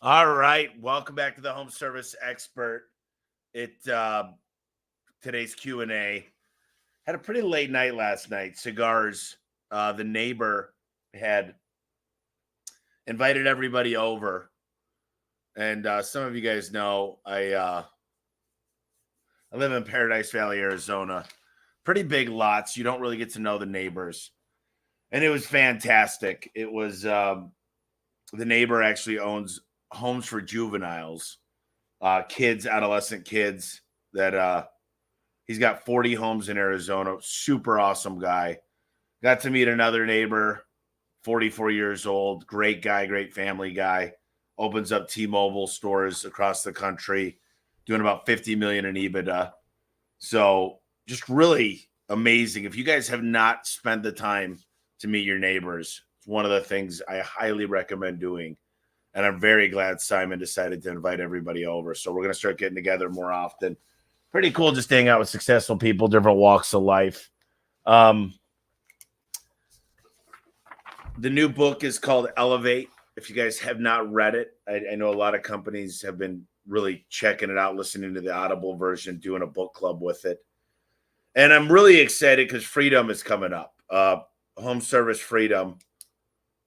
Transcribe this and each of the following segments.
All right, welcome back to the Home Service Expert. Today's Q&A. Had a pretty late night last night. Cigars. The neighbor had invited everybody over, and some of you guys know I live in Paradise Valley, Arizona. Pretty big lots. You don't really get to know the neighbors, and it was fantastic. It was the neighbor actually owns homes for juveniles, kids, adolescent kids. That he's got 40 homes in Arizona. Super awesome guy. Got to meet another neighbor, 44 years old, great guy, great family guy. Opens up T-Mobile stores across the country, doing about 50 million in EBITDA. So just really amazing. If you guys have not spent the time to meet your neighbors, it's one of the things I highly recommend doing. And I'm very glad Simon decided to invite everybody over. So we're going to start getting together more often. Pretty cool just hang out with successful people, different walks of life. The new book is called Elevate. If you guys have not read it, I know a lot of companies have been really checking it out, listening to the Audible version, doing a book club with it. And I'm really excited because Freedom is coming up. Home Service Freedom.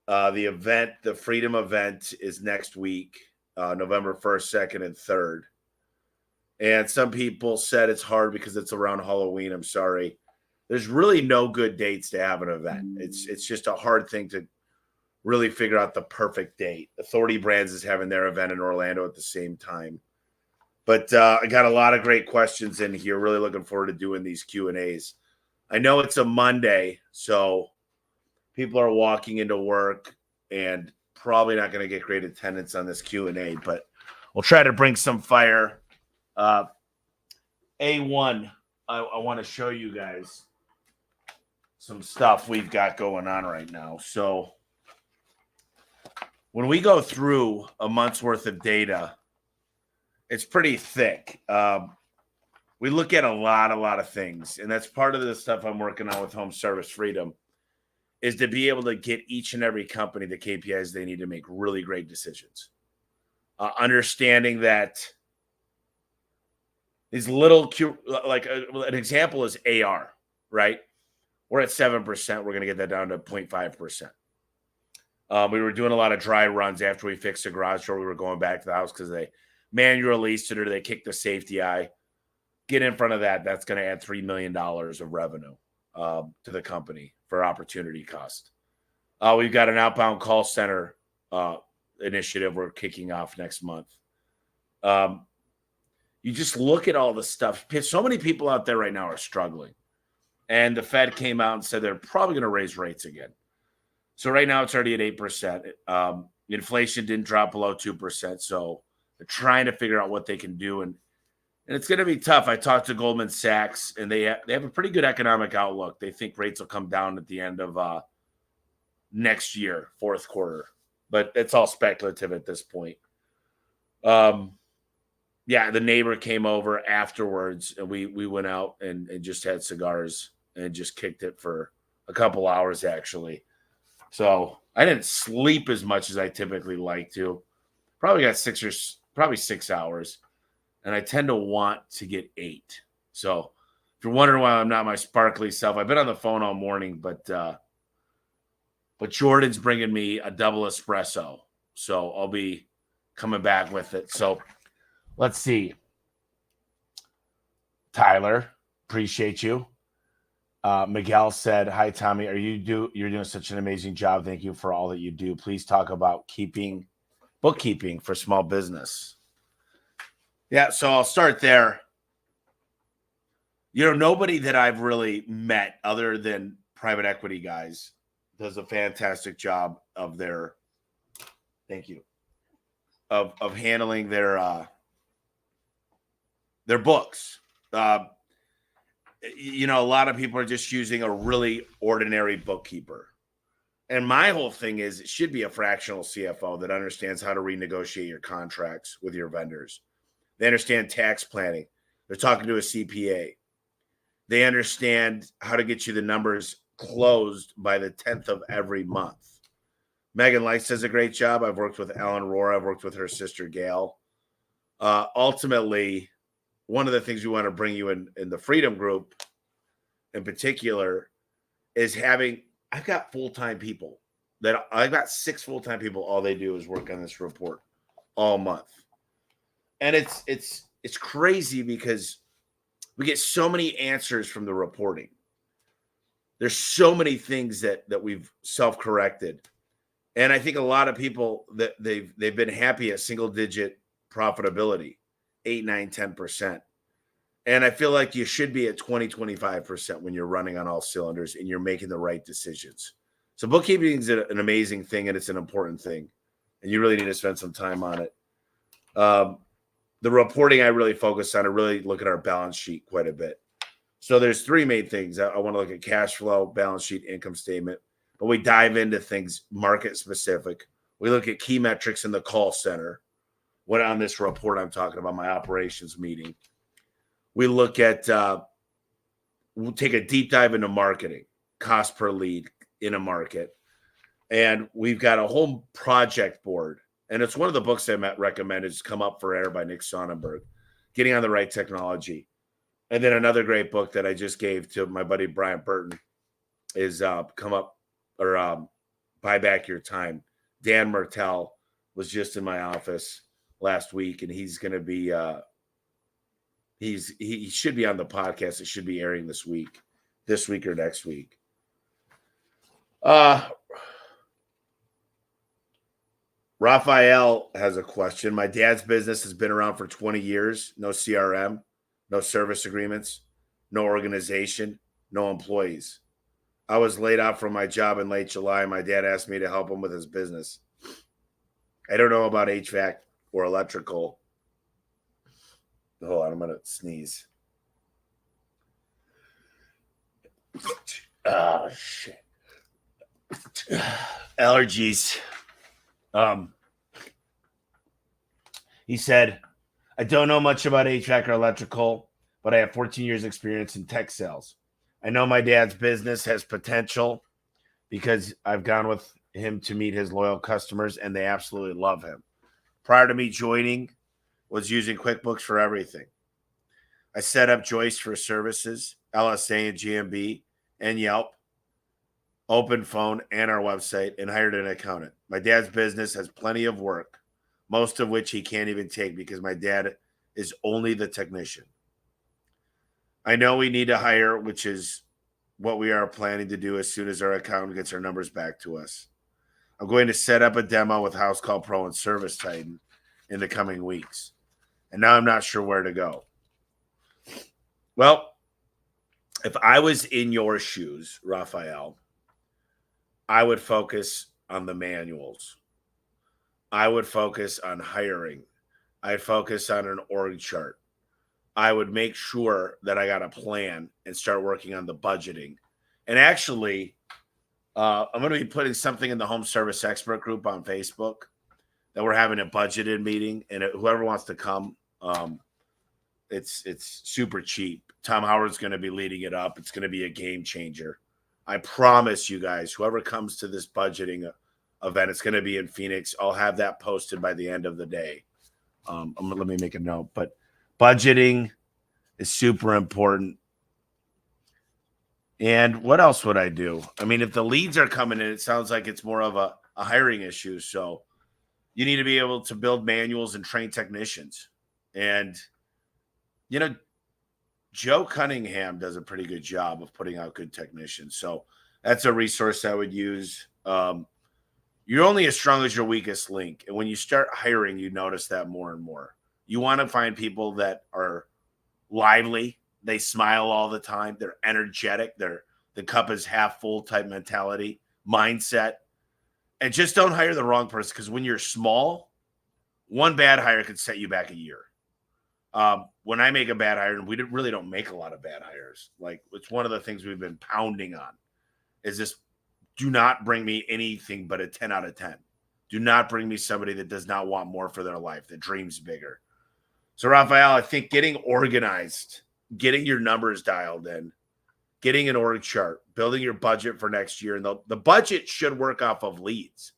The Freedom event is next week, November 1st, 2nd, and 3rd. And some people said it's hard because it's around Halloween. I'm sorry. There's really no good dates to have an event. It's just a hard thing to really figure out the perfect date. Authority Brands is having their event in Orlando at the same time. But I got a lot of great questions in here. Really looking forward to doing these Q&As. I know it's a Monday, so people are walking into work and probably not going to get great attendance on this Q&A, but we'll try to bring some fire. A1, I want to show you guys some stuff we've got going on right now. So when we go through a month's worth of data, it's pretty thick. We look at a lot of things, and that's part of the stuff I'm working on with Home Service Freedom, is to be able to get each and every company the KPIs they need to make really great decisions. Understanding that these little, an example is AR, right? We're at 7%. We're going to get that down to 0.5%. We were doing a lot of dry runs after we fixed the garage door. We were going back to the house because they manual leased it or they kicked the safety eye. Get in front of that. That's going to add $3 million of revenue to the company for opportunity cost. We've got an outbound call center initiative we're kicking off next month. You just look at all the stuff. So many people out there right now are struggling. And the Fed came out and said they're probably going to raise rates again. So right now it's already at 8%. Inflation didn't drop below 2%. So they're trying to figure out what they can do. And it's going to be tough. I talked to Goldman Sachs, and they have a pretty good economic outlook. They think rates will come down at the end of next year, fourth quarter. But it's all speculative at this point. Yeah, the neighbor came over afterwards, and we went out and just had cigars and just kicked it for a couple hours, actually. So I didn't sleep as much as I typically like to. Probably got 6 hours. And I tend to want to get 8. So if you're wondering why I'm not my sparkly self, I've been on the phone all morning, but Jordan's bringing me a double espresso. So I'll be coming back with it. So let's see. Tyler, appreciate you. Miguel said, "Hi, Tommy. You're doing such an amazing job. Thank you for all that you do. Please talk about bookkeeping for small business." Yeah, so I'll start there. Nobody that I've really met other than private equity guys does a fantastic job of of handling their books. A lot of people are just using a really ordinary bookkeeper. And my whole thing is it should be a fractional CFO that understands how to renegotiate your contracts with your vendors. They understand tax planning. They're talking to a CPA. They understand how to get you the numbers closed by the 10th of every month. Megan Likes does a great job. I've worked with Ellen Rohr. I've worked with her sister, Gail. Ultimately, one of the things we want to bring you in the Freedom Group in particular is I've got full-time people I've got 6 full-time people. All they do is work on this report all month. And it's crazy because we get so many answers from the reporting. There's so many things that we've self-corrected. And I think a lot of people that they've been happy at single-digit profitability, 8, 9, 10%. And I feel like you should be at 20, 25% when you're running on all cylinders and you're making the right decisions. So bookkeeping is an amazing thing, and it's an important thing. And you really need to spend some time on it. The reporting I really focus on, I really look at our balance sheet quite a bit. So there's 3 main things. I want to look at cash flow, balance sheet, income statement. But we dive into things market specific. We look at key metrics in the call center. What on this report I'm talking about, my operations meeting. We look at, we'll take a deep dive into marketing, cost per lead in a market. And we've got a whole project board. And it's one of the books I recommended. It's Come Up for Air by Nick Sonnenberg, Getting on the Right Technology. And then another great book that I just gave to my buddy Brian Burton is Come Up or Buy Back Your Time. Dan Mertel was just in my office last week, and he's going to be he should be on the podcast. It should be airing this week or next week. Raphael has a question. My dad's business has been around for 20 years. No CRM, no service agreements, no organization, no employees. I was laid off from my job in late July. My dad asked me to help him with his business. I don't know about HVAC or electrical. Hold on, I'm going to sneeze. Oh, shit. Allergies. He said, I don't know much about HVAC or electrical, but I have 14 years experience in tech sales. I know my dad's business has potential because I've gone with him to meet his loyal customers, and they absolutely love him. Prior to me joining, was using QuickBooks for everything. I set up Joyce for services, LSA and GMB, and Yelp, open phone, and our website, and hired an accountant. My dad's business has plenty of work, most of which he can't even take because my dad is only the technician. I know we need to hire, which is what we are planning to do as soon as our accountant gets our numbers back to us. I'm going to set up a demo with House Call Pro and Service Titan in the coming weeks. And now I'm not sure where to go. Well, if I was in your shoes, Raphael, I would focus on the manuals. I would focus on hiring. I'd focus on an org chart. I would make sure that I got a plan and start working on the budgeting. And actually, I'm going to be putting something in the home service expert group on Facebook that we're having a budgeted meeting, and whoever wants to come, it's super cheap. Tom Howard's going to be leading it up. It's going to be a game changer. I promise you guys, whoever comes to this budgeting event, it's going to be in Phoenix. I'll have that posted by the end of the day. Let me make a note, but budgeting is super important. And what else would I do? I mean, if the leads are coming in, it sounds like it's more of a hiring issue. So you need to be able to build manuals and train technicians. And, you know, Joe Cunningham does a pretty good job of putting out good technicians. So that's a resource I would use. You're only as strong as your weakest link. And when you start hiring, you notice that more and more. You want to find people that are lively. They smile all the time. They're energetic. The cup is half full type mentality, mindset. And just don't hire the wrong person, because when you're small, one bad hire could set you back a year. When I make a bad hire, and we really don't make a lot of bad hires. Like, it's one of the things we've been pounding on is this: do not bring me anything but a 10 out of 10. Do not bring me somebody that does not want more for their life, that dreams bigger. So, Raphael, I think getting organized, getting your numbers dialed in, getting an org chart, building your budget for next year, and the budget should work off of leads.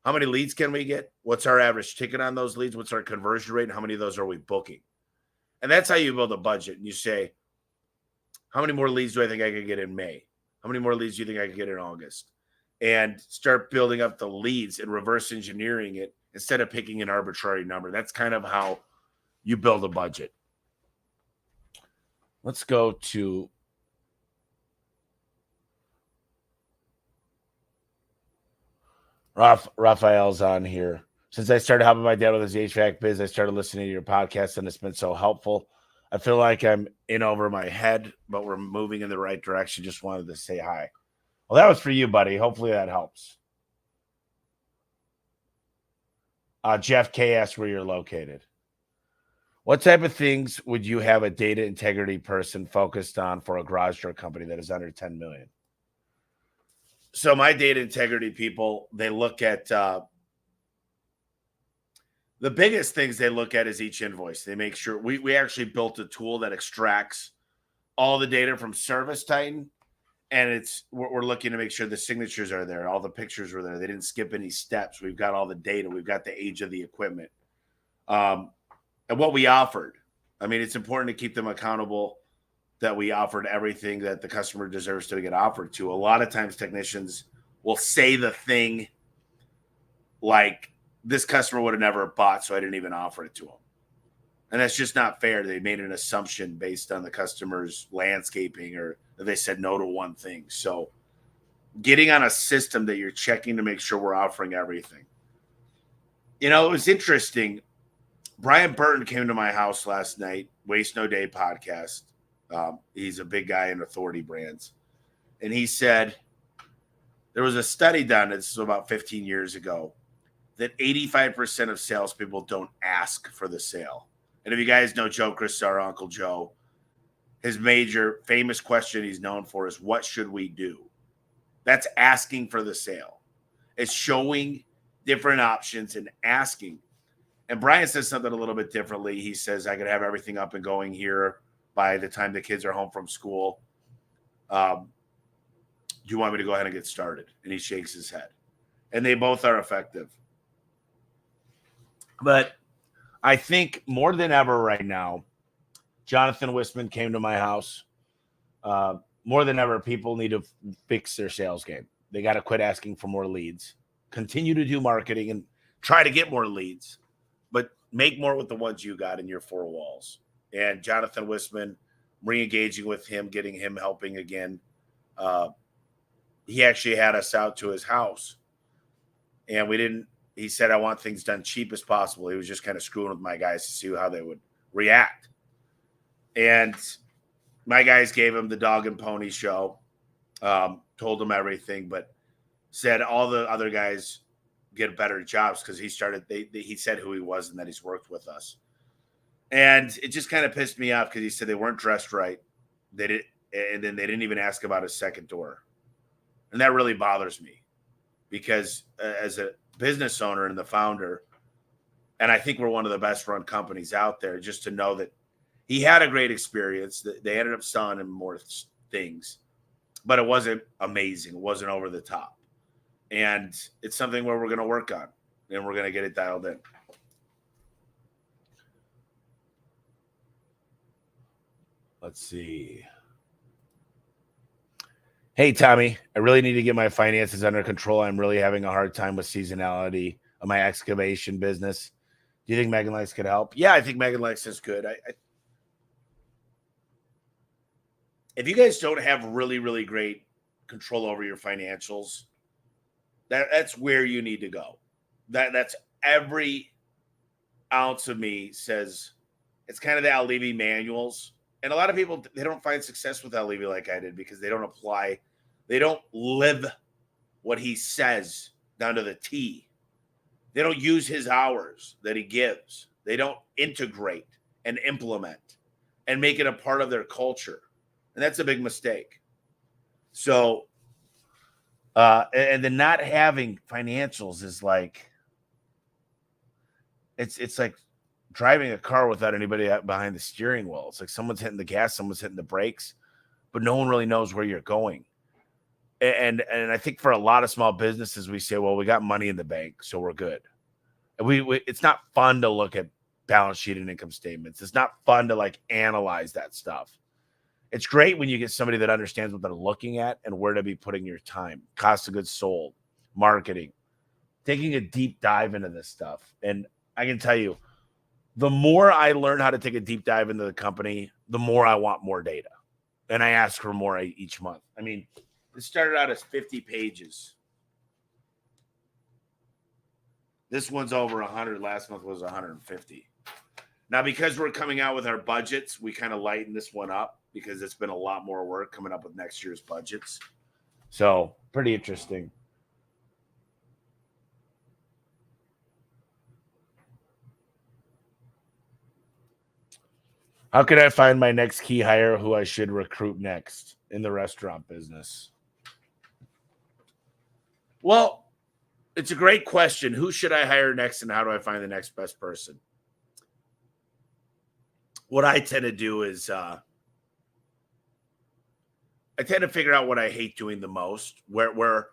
How many leads can we get? What's our average ticket on those leads? What's our conversion rate? And how many of those are we booking? And that's how you build a budget. And you say, how many more leads do I think I could get in May? How many more leads do you think I could get in August? And start building up the leads and reverse engineering it instead of picking an arbitrary number. That's kind of how you build a budget. Let's go to Raphael's on here. Since I started helping my dad with his HVAC biz, I started listening to your podcast, and it's been so helpful. I feel like I'm in over my head, but we're moving in the right direction. Just wanted to say hi. Well, that was for you, buddy. Hopefully that helps. Jeff K asked where you're located. What type of things would you have a data integrity person focused on for a garage door company that is under 10 million? So my data integrity people, they look at the biggest things they look at is each invoice. They make sure we actually built a tool that extracts all the data from Service Titan, and we're looking to make sure the signatures are there, all the pictures were there. They didn't skip any steps. We've got all the data. We've got the age of the equipment, and what we offered. I mean, it's important to keep them accountable that we offered everything that the customer deserves to get offered to. A lot of times technicians will say the thing like, this customer would have never bought, so I didn't even offer it to them. And that's just not fair. They made an assumption based on the customer's landscaping, or they said no to one thing. So getting on a system that you're checking to make sure we're offering everything. It was interesting. Brian Burton came to my house last night, Waste No Day podcast. He's a big guy in Authority Brands. And he said there was a study done, this was about 15 years ago, that 85% of salespeople don't ask for the sale. And if you guys know Joe Chris, our Uncle Joe, his major famous question he's known for is, what should we do? That's asking for the sale. It's showing different options and asking. And Brian says something a little bit differently. He says, I could have everything up and going here by the time the kids are home from school. Do you want me to go ahead and get started? And he shakes his head. And they both are effective. But I think more than ever right now, Jonathan Wisman came to my house. More than ever, people need to fix their sales game. They got to quit asking for more leads, continue to do marketing and try to get more leads, but make more with the ones you got in your four walls. And Jonathan Wisman, re-engaging with him, getting him helping again. He actually had us out to his house, and he said, I want things done cheap as possible. He was just kind of screwing with my guys to see how they would react. And my guys gave him the dog and pony show, told him everything, but said all the other guys get better jobs because he said who he was and that he's worked with us. And it just kind of pissed me off because he said they weren't dressed right. And then they didn't even ask about his second door. And that really bothers me because as a business owner and the founder, and I think we're one of the best run companies out there, just to know that he had a great experience. They ended up selling him more things, but it wasn't amazing. It wasn't over the top. And it's something where we're going to work on and we're going to get it dialed in. Let's see. Hey, Tommy, I really need to get my finances under control. I'm really having a hard time with seasonality of my excavation business. Do you think Megan Lex could help? Yeah, I think Megan Lex is good. If you guys don't have really, really great control over your financials, that's where you need to go. That's every ounce of me says it's kind of the Al Levy manuals. And a lot of people, they don't find success with Al Levy like I did because they don't live what he says down to the T. They don't use his hours that he gives. They don't integrate and implement and make it a part of their culture. And that's a big mistake. So, and then not having financials is like, it's like driving a car without anybody behind the steering wheel. It's like someone's hitting the gas, someone's hitting the brakes, but no one really knows where you're going. And I think for a lot of small businesses, we say, well, we got money in the bank, so we're good. And it's not fun to look at balance sheet and income statements. It's not fun to like analyze that stuff. It's great when you get somebody that understands what they're looking at and where to be putting your time, cost of goods sold, marketing, taking a deep dive into this stuff. And I can tell you, the more I learn how to take a deep dive into the company, the more I want more data. And I ask for more each month. I mean, this started out as 50 pages. This one's over 100. Last month was 150. Now, because we're coming out with our budgets, we kind of lighten this one up because it's been a lot more work coming up with next year's budgets. So pretty interesting. How can I find my next key hire who I should recruit next in the restaurant business? Well, it's a great question. Who should I hire next and how do I find the next best person? What I tend to do is I tend to figure out what I hate doing the most. Where's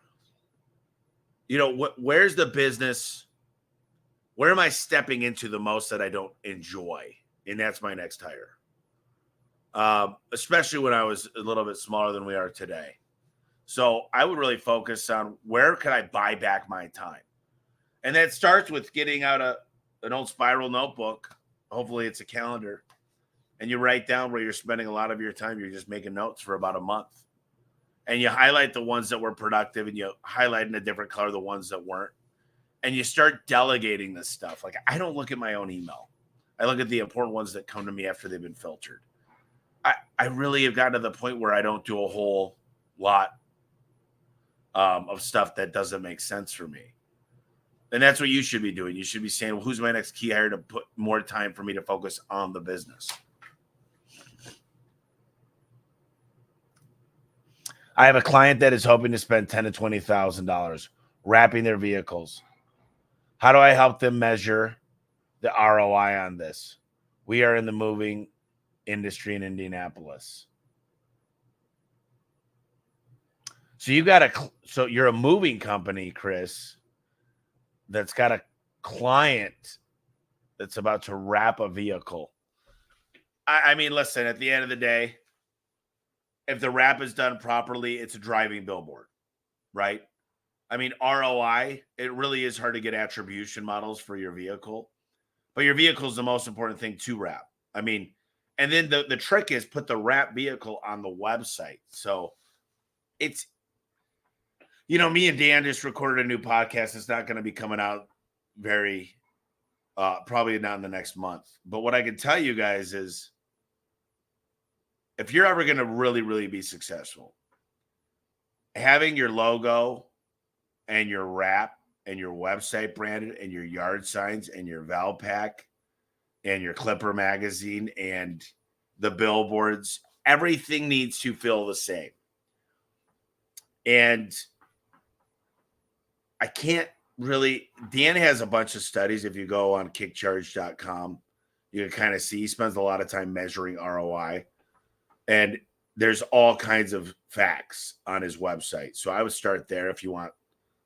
the business? Where am I stepping into the most that I don't enjoy? And that's my next hire. Especially when I was a little bit smaller than we are today. So I would really focus on where can I buy back my time? And that starts with getting out an old spiral notebook. Hopefully it's a calendar. And you write down where you're spending a lot of your time. You're just making notes for about a month. And you highlight the ones that were productive and you highlight in a different color the ones that weren't. And you start delegating this stuff. Like, I don't look at my own email. I look at the important ones that come to me after they've been filtered. I really have gotten to the point where I don't do a whole lot of stuff that doesn't make sense for me. And that's what you should be doing. You should be saying, well, who's my next key hire to put more time for me to focus on the business? I have a client that is hoping to spend $10,000 to $20,000 wrapping their vehicles. How do I help them measure the ROI on this? We are in the moving industry in Indianapolis. So you're a moving company, Chris, that's got a client that's about to wrap a vehicle. I mean, listen, at the end of the day, if the wrap is done properly, it's a driving billboard, right? I mean, ROI, it really is hard to get attribution models for your vehicle, but your vehicle is the most important thing to wrap. I mean, and then the trick is put the wrap vehicle on the website. So it's, me and Dan just recorded a new podcast. It's not going to be coming out probably not in the next month. But what I can tell you guys is, if you're ever going to really, really be successful, having your logo and your wrap and your website branded and your yard signs and your Valpak and your Clipper magazine and the billboards, everything needs to feel the same. And I can't really, Dan has a bunch of studies. If you go on kickcharge.com, you can kind of see he spends a lot of time measuring ROI. And there's all kinds of facts on his website. So I would start there if you want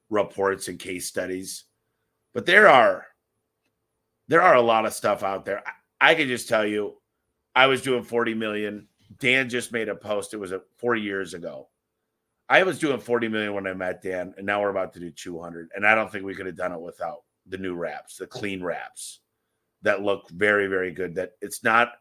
reports and case studies. But there are a lot of stuff out there. I can just tell you, I was doing 40 million. Dan just made a post. It was 4 years ago. I was doing 40 million when I met Dan, and now we're about to do 200. And I don't think we could have done it without the new wraps, the clean wraps that look very, very good. That it's not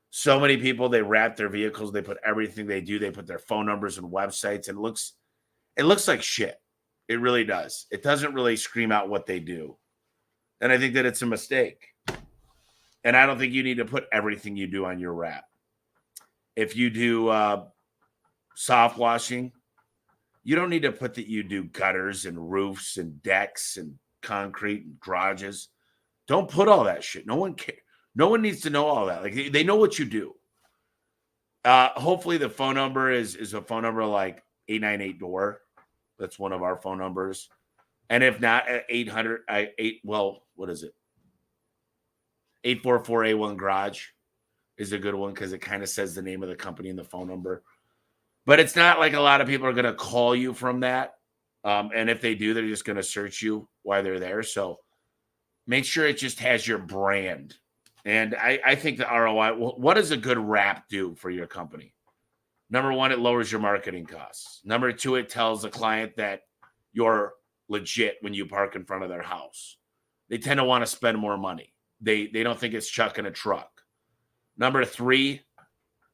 so many people, they wrap their vehicles, they put everything they do, they put their phone numbers and websites, and it looks like shit. It really does. It doesn't really scream out what they do. And I think that it's a mistake. And I don't think you need to put everything you do on your wrap. If you do soft washing, you don't need to put that you do gutters and roofs and decks and concrete and garages. Don't put all that shit. No one cares. No one needs to know all that. Like, they know what you do. Hopefully the phone number is a phone number like 898-DOOR. That's one of our phone numbers. And if not, 844-A1 Garage is a good one because it kind of says the name of the company and the phone number. But it's not like a lot of people are going to call you from that. And if they do, they're just going to search you while they're there. So make sure it just has your brand. And I think the ROI, what does a good wrap do for your company? Number one, it lowers your marketing costs. Number two, it tells the client that you're legit when you park in front of their house. They tend to want to spend more money. They don't think it's chucking a truck. Number three,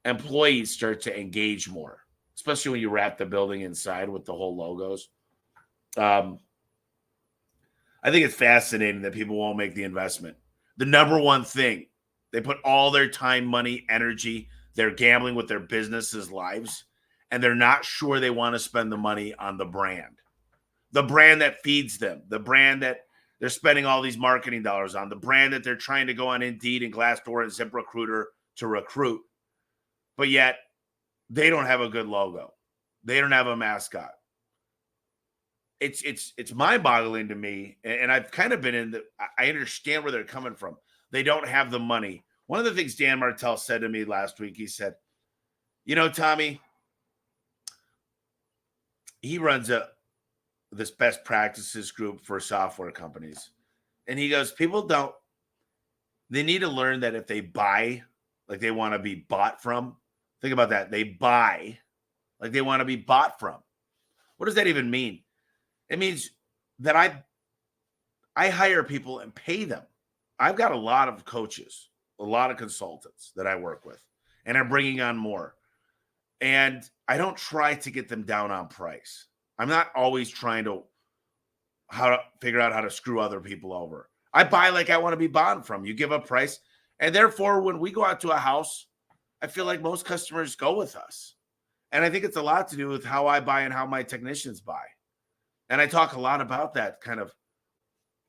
employees start to engage more, especially when you wrap the building inside with the whole logos. I think it's fascinating that people won't make the investment. The number one thing, they put all their time, money, energy, they're gambling with their businesses' lives, and they're not sure they want to spend the money on the brand that feeds them, the brand that they're spending all these marketing dollars on, the brand that they're trying to go on Indeed and Glassdoor and ZipRecruiter to recruit. But yet they don't have a good logo. They don't have a mascot. It's mind-boggling to me, and I've kind of been in the. I understand where they're coming from. They don't have the money. One of the things Dan Martell said to me last week, he said, "You know, Tommy, he runs this best practices group for software companies, and he goes, people don't. They need to learn that if they buy, like they want to be bought from. Think about that. They buy, like they want to be bought from. What does that even mean? It means that I hire people and pay them. I've got a lot of coaches, a lot of consultants that I work with, and I'm bringing on more. And I don't try to get them down on price. I'm not always trying to figure out how to screw other people over. I buy like I want to be bought from. You give a price. And therefore, when we go out to a house, I feel like most customers go with us. And I think it's a lot to do with how I buy and how my technicians buy. And I talk a lot about that kind of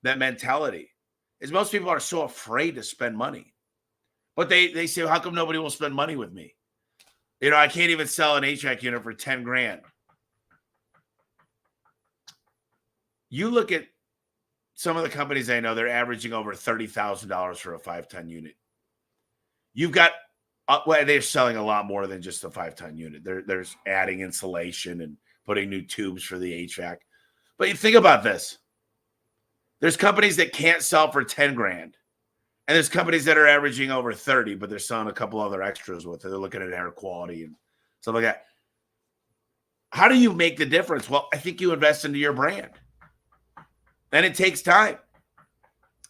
that mentality. Is most people are so afraid to spend money. But they say, well, how come nobody will spend money with me? You know, I can't even sell an HVAC unit for 10 grand. You look at some of the companies I know, they're averaging over $30,000 for a 5-ton unit. You've got, well, they're selling a lot more than just a 5-ton unit. There's adding insulation and putting new tubes for the HVAC. But you think about this. There's companies that can't sell for 10 grand. And there's companies that are averaging over 30, but they're selling a couple other extras with it. They're looking at air quality and stuff like that. How do you make the difference? Well, I think you invest into your brand. And it takes time.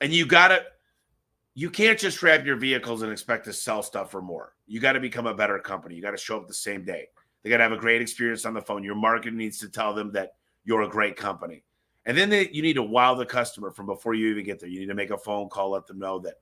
And you can't just wrap your vehicles and expect to sell stuff for more. You got to become a better company. You got to show up the same day. They got to have a great experience on the phone. Your marketing needs to tell them that you're a great company. And then you need to wow the customer from before you even get there. You need to make a phone call, let them know that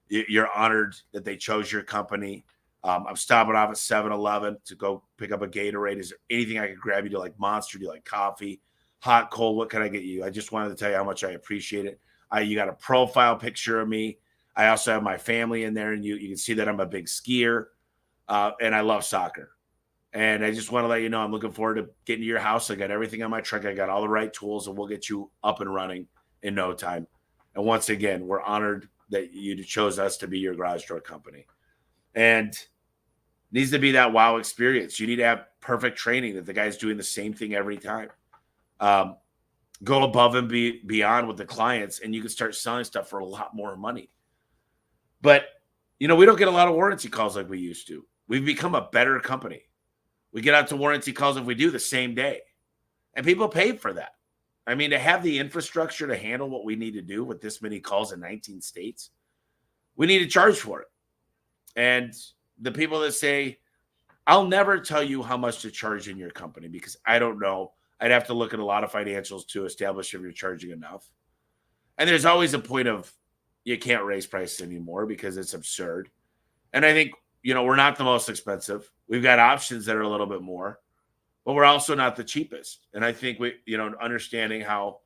you're honored that they chose your company. I'm stopping off at 7-Eleven to go pick up a Gatorade. Is there anything I could grab you? Do you like Monster? Do you like coffee? Hot, cold? What can I get you? I just wanted to tell you how much I appreciate it. You got a profile picture of me. I also have my family in there, and you can see that I'm a big skier, and I love soccer. And I just want to let you know I'm looking forward to getting to your house. I got everything on my truck. I got all the right tools, and we'll get you up and running in no time. And once again, we're honored that you chose us to be your garage door company. And needs to be that wow experience. You need to have perfect training that the guy's doing the same thing every time. Go above and beyond with the clients, and you can start selling stuff for a lot more money. But, you know, we don't get a lot of warranty calls like we used to. We've become a better company. We get out to warranty calls if we do the same day. And people pay for that. I mean, to have the infrastructure to handle what we need to do with this many calls in 19 states, we need to charge for it. And the people that say, I'll never tell you how much to charge in your company because I don't know. I'd have to look at a lot of financials to establish if you're charging enough. And there's always a point of you can't raise prices anymore because it's absurd. And I think, you know, we're not the most expensive. We've got options that are a little bit more, but we're also not the cheapest. And I think understanding how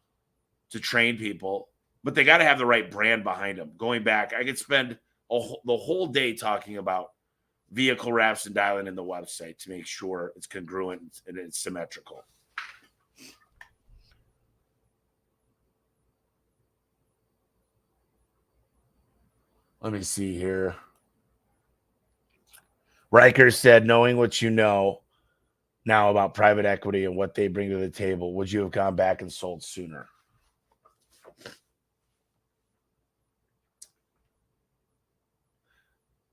to train people, but they got to have the right brand behind them. Going back, I could spend the whole day talking about vehicle wraps and dialing in the website to make sure it's congruent and it's symmetrical. Let me see here. Riker said, knowing what you know, now about private equity and what they bring to the table, would you have gone back and sold sooner?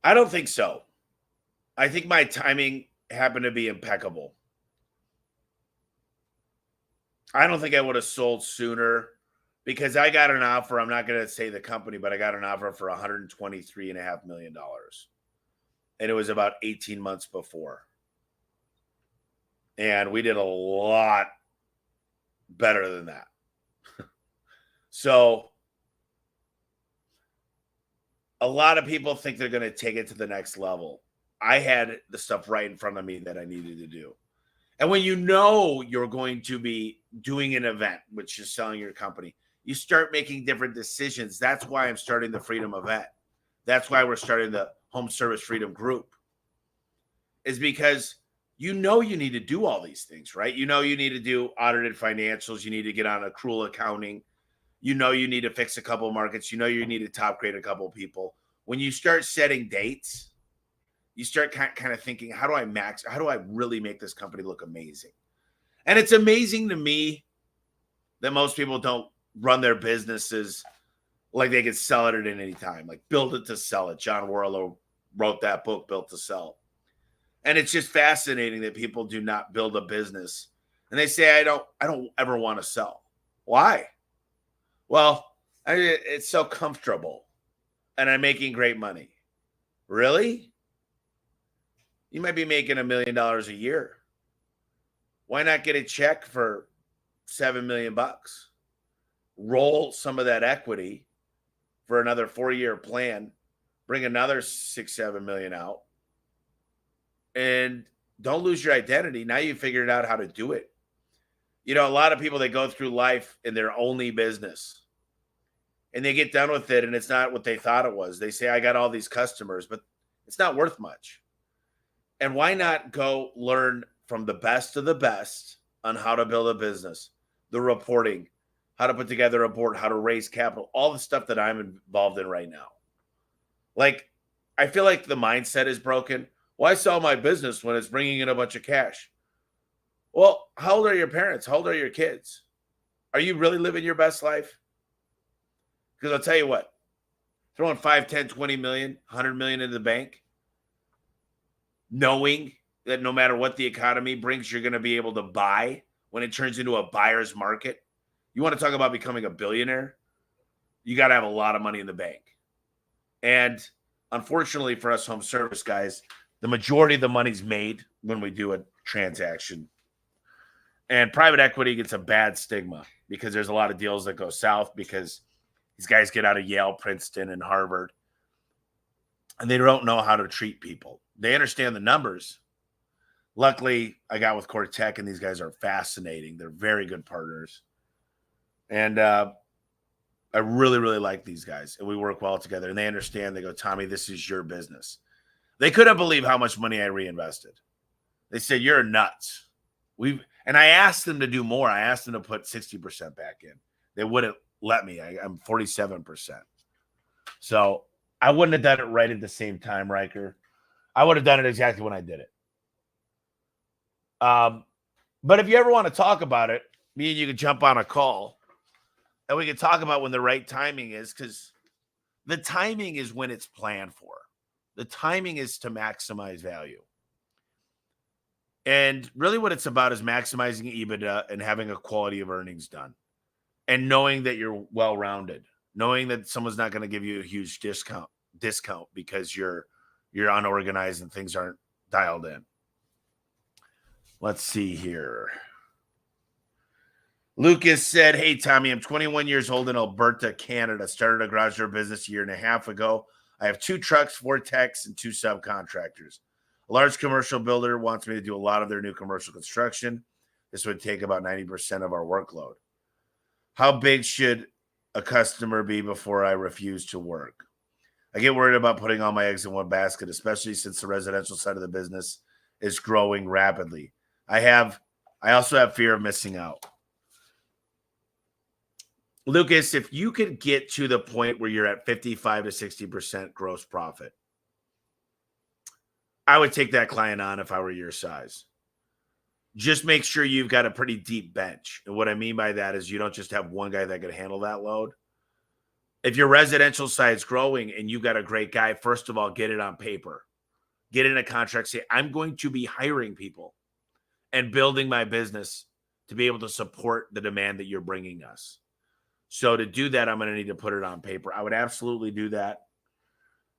I don't think so. I think my timing happened to be impeccable. I don't think I would have sold sooner because I got an offer. I'm not going to say the company, but I got an offer for $123.5 million. And it was about 18 months before. And we did a lot better than that. So a lot of people think they're going to take it to the next level. I had the stuff right in front of me that I needed to do. And when you know you're going to be doing an event, which is selling your company, you start making different decisions. That's why I'm starting the Freedom event. That's why we're starting the Home Service Freedom group, is because you know you need to do all these things, right? You know you need to do audited financials. You need to get on accrual accounting. You know you need to fix a couple of markets. You know you need to top grade a couple of people. When you start setting dates, you start kind of thinking, how do I really make this company look amazing? And it's amazing to me that most people don't run their businesses like they can sell it at any time, like build it to sell it. John Warlow wrote that book, Built to Sell. And it's just fascinating that people do not build a business. And they say, I don't ever want to sell. Why? Well, it's so comfortable and I'm making great money. Really? You might be making $1 million a year. Why not get a check for $7 million? Roll some of that equity for another 4-year plan, bring another 6-7 million out, and don't lose your identity. Now you figured out how to do it. You know, a lot of people, they go through life in their only business and they get done with it and it's not what they thought it was. They say, I got all these customers, but it's not worth much. And why not go learn from the best of the best on how to build a business, the reporting, how to put together a board, how to raise capital, all the stuff that I'm involved in right now. Like, I feel like the mindset is broken. Why sell my business when it's bringing in a bunch of cash? Well, how old are your parents? How old are your kids? Are you really living your best life? Because I'll tell you what, throwing 5, 10, 20 million, 100 million into the bank, knowing that no matter what the economy brings, you're going to be able to buy when it turns into a buyer's market. You want to talk about becoming a billionaire? You got to have a lot of money in the bank. And unfortunately for us home service guys, the majority of the money's made when we do a transaction. And private equity gets a bad stigma because there's a lot of deals that go south because these guys get out of Yale, Princeton, and Harvard, and they don't know how to treat people. They understand the numbers. Luckily, I got with Cortec, and these guys are fascinating. They're very good partners. And I really, really like these guys, and we work well together. And they understand. They go, Tommy, this is your business. They couldn't believe how much money I reinvested. They said, you're nuts. And I asked them to do more. I asked them to put 60% back in. They wouldn't let me. I'm 47%. So I wouldn't have done it right at the same time, Riker. I would have done it exactly when I did it. But if you ever want to talk about it, me and you can jump on a call and we can talk about when the right timing is, because the timing is when it's planned for. The timing is to maximize value. And really what it's about is maximizing EBITDA and having a quality of earnings done. And knowing that you're well-rounded, knowing that someone's not going to give you a huge discount because you're unorganized and things aren't dialed in. Let's see here. Lucas said, hey, Tommy, I'm 21 years old in Alberta, Canada. Started a garage door business 1.5 years ago. I have 2 trucks, 4 techs, and 2 subcontractors. A large commercial builder wants me to do a lot of their new commercial construction. This would take about 90% of our workload. How big should a customer be before I refuse to work? I get worried about putting all my eggs in one basket, especially since the residential side of the business is growing rapidly. I also have fear of missing out. Lucas, if you could get to the point where you're at 55 to 60% gross profit, I would take that client on if I were your size. just make sure you've got a pretty deep bench. And what I mean by that is you don't just have one guy that can handle that load. If your residential side's growing and you got a great guy, first of all, get it on paper. Get in a contract, say, I'm going to be hiring people and building my business to be able to support the demand that you're bringing us. So to do that, I'm going to need to put it on paper. I would absolutely do that.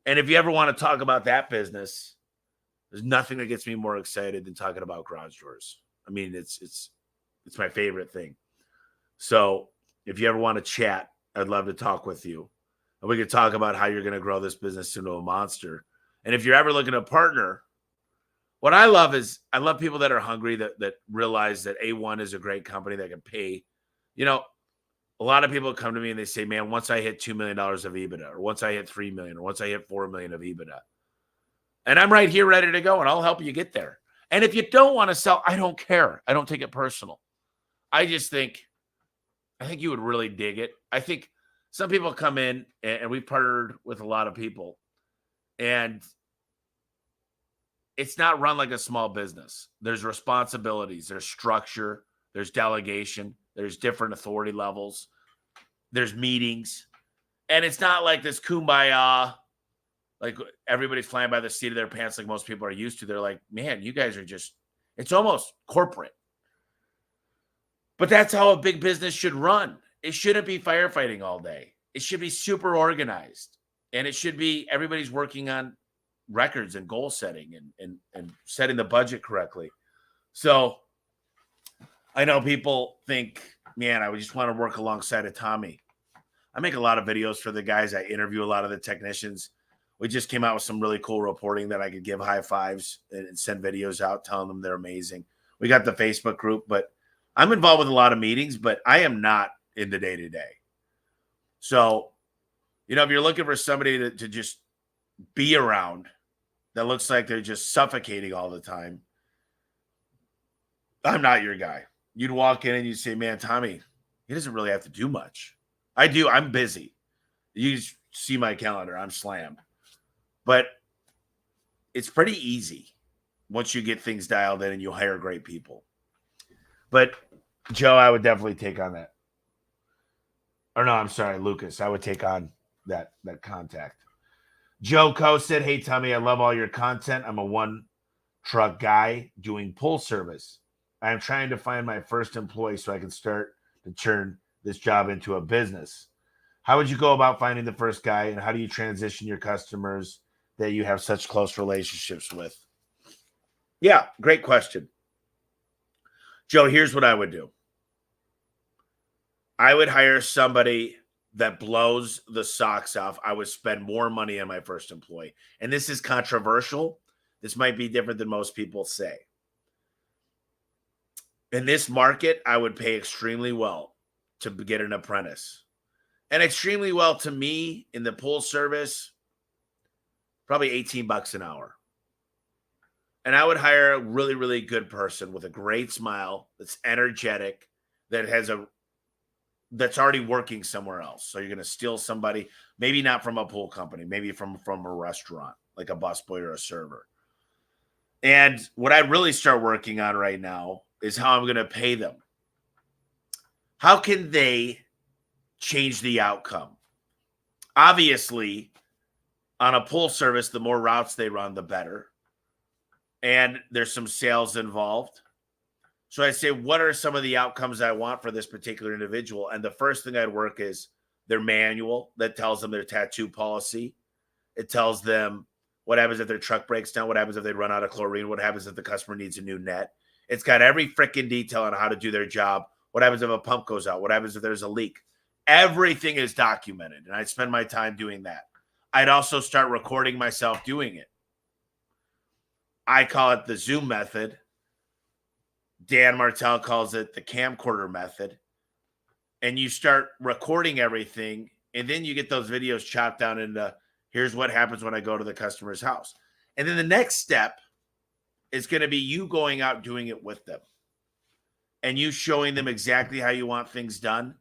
And if you ever want to talk about that business, there's nothing that gets me more excited than talking about garage doors. I mean, it's my favorite thing. So if you ever want to chat, I'd love to talk with you. And we could talk about how you're going to grow this business into a monster. And if you're ever looking to partner, what I love is I love people that are hungry, that realize that A1 is a great company that can pay. You know, a lot of people come to me and they say, man, once I hit $2 million of EBITDA, or once I hit 3 million, or once I hit 4 million of EBITDA. And I'm right here ready to go, and I'll help you get there. And if you don't want to sell, I don't care. I don't take it personal. I think you would really dig it. I think some people come in, and we've partnered with a lot of people, and it's not run like a small business. There's responsibilities, there's structure, there's delegation, there's different authority levels, there's meetings. And it's not like this kumbaya, like everybody's flying by the seat of their pants like most people are used to. They're like, man, you guys are just, it's almost corporate. But that's how a big business should run. It shouldn't be firefighting all day. It should be super organized. And it should be everybody's working on records and goal setting and setting the budget correctly. So I know people think, man, I would just want to work alongside of Tommy. I make a lot of videos for the guys. I interview a lot of the technicians. We just came out with some really cool reporting that I could give high fives and send videos out telling them they're amazing. We got the Facebook group, but I'm involved with a lot of meetings, but I am not in the day-to-day. So, you know, if you're looking for somebody to just be around that looks like they're just suffocating all the time, I'm not your guy. You'd walk in and you'd say, man, Tommy, he doesn't really have to do much. I do. I'm busy. You see my calendar. I'm slammed. But it's pretty easy once you get things dialed in and you hire great people. But, Joe, I would definitely take on that. Or no, I'm sorry, Lucas. I would take on that contact. Joe Co said, hey, Tommy, I love all your content. I'm a one-truck guy doing pull service. I'm trying to find my first employee so I can start to turn this job into a business. How would you go about finding the first guy, and how do you transition your customers that you have such close relationships with? Yeah, great question. Joe, here's what I would do. I would hire somebody that blows the socks off. I would spend more money on my first employee. And this is controversial. This might be different than most people say. In this market, I would pay extremely well to get an apprentice. And extremely well to me in the pool service, probably $18 an hour. And I would hire a really, really good person with a great smile, that's energetic, that's already working somewhere else. So you're going to steal somebody, maybe not from a pool company, maybe from a restaurant, like a busboy or a server. And what I really start working on right now is how I'm going to pay them. How can they change the outcome? Obviously, on a pool service, the more routes they run, the better. And there's some sales involved. So I say, what are some of the outcomes I want for this particular individual? And the first thing I'd work is their manual that tells them their tattoo policy. It tells them what happens if their truck breaks down, what happens if they run out of chlorine, what happens if the customer needs a new net. It's got every freaking detail on how to do their job. What happens if a pump goes out? What happens if there's a leak? Everything is documented, and I'd spend my time doing that. I'd also start recording myself doing it. I call it the Zoom method. Dan Martell calls it the camcorder method. And you start recording everything, and then you get those videos chopped down into, here's what happens when I go to the customer's house. And then the next step is going to be you going out doing it with them. And you showing them exactly how you want things done.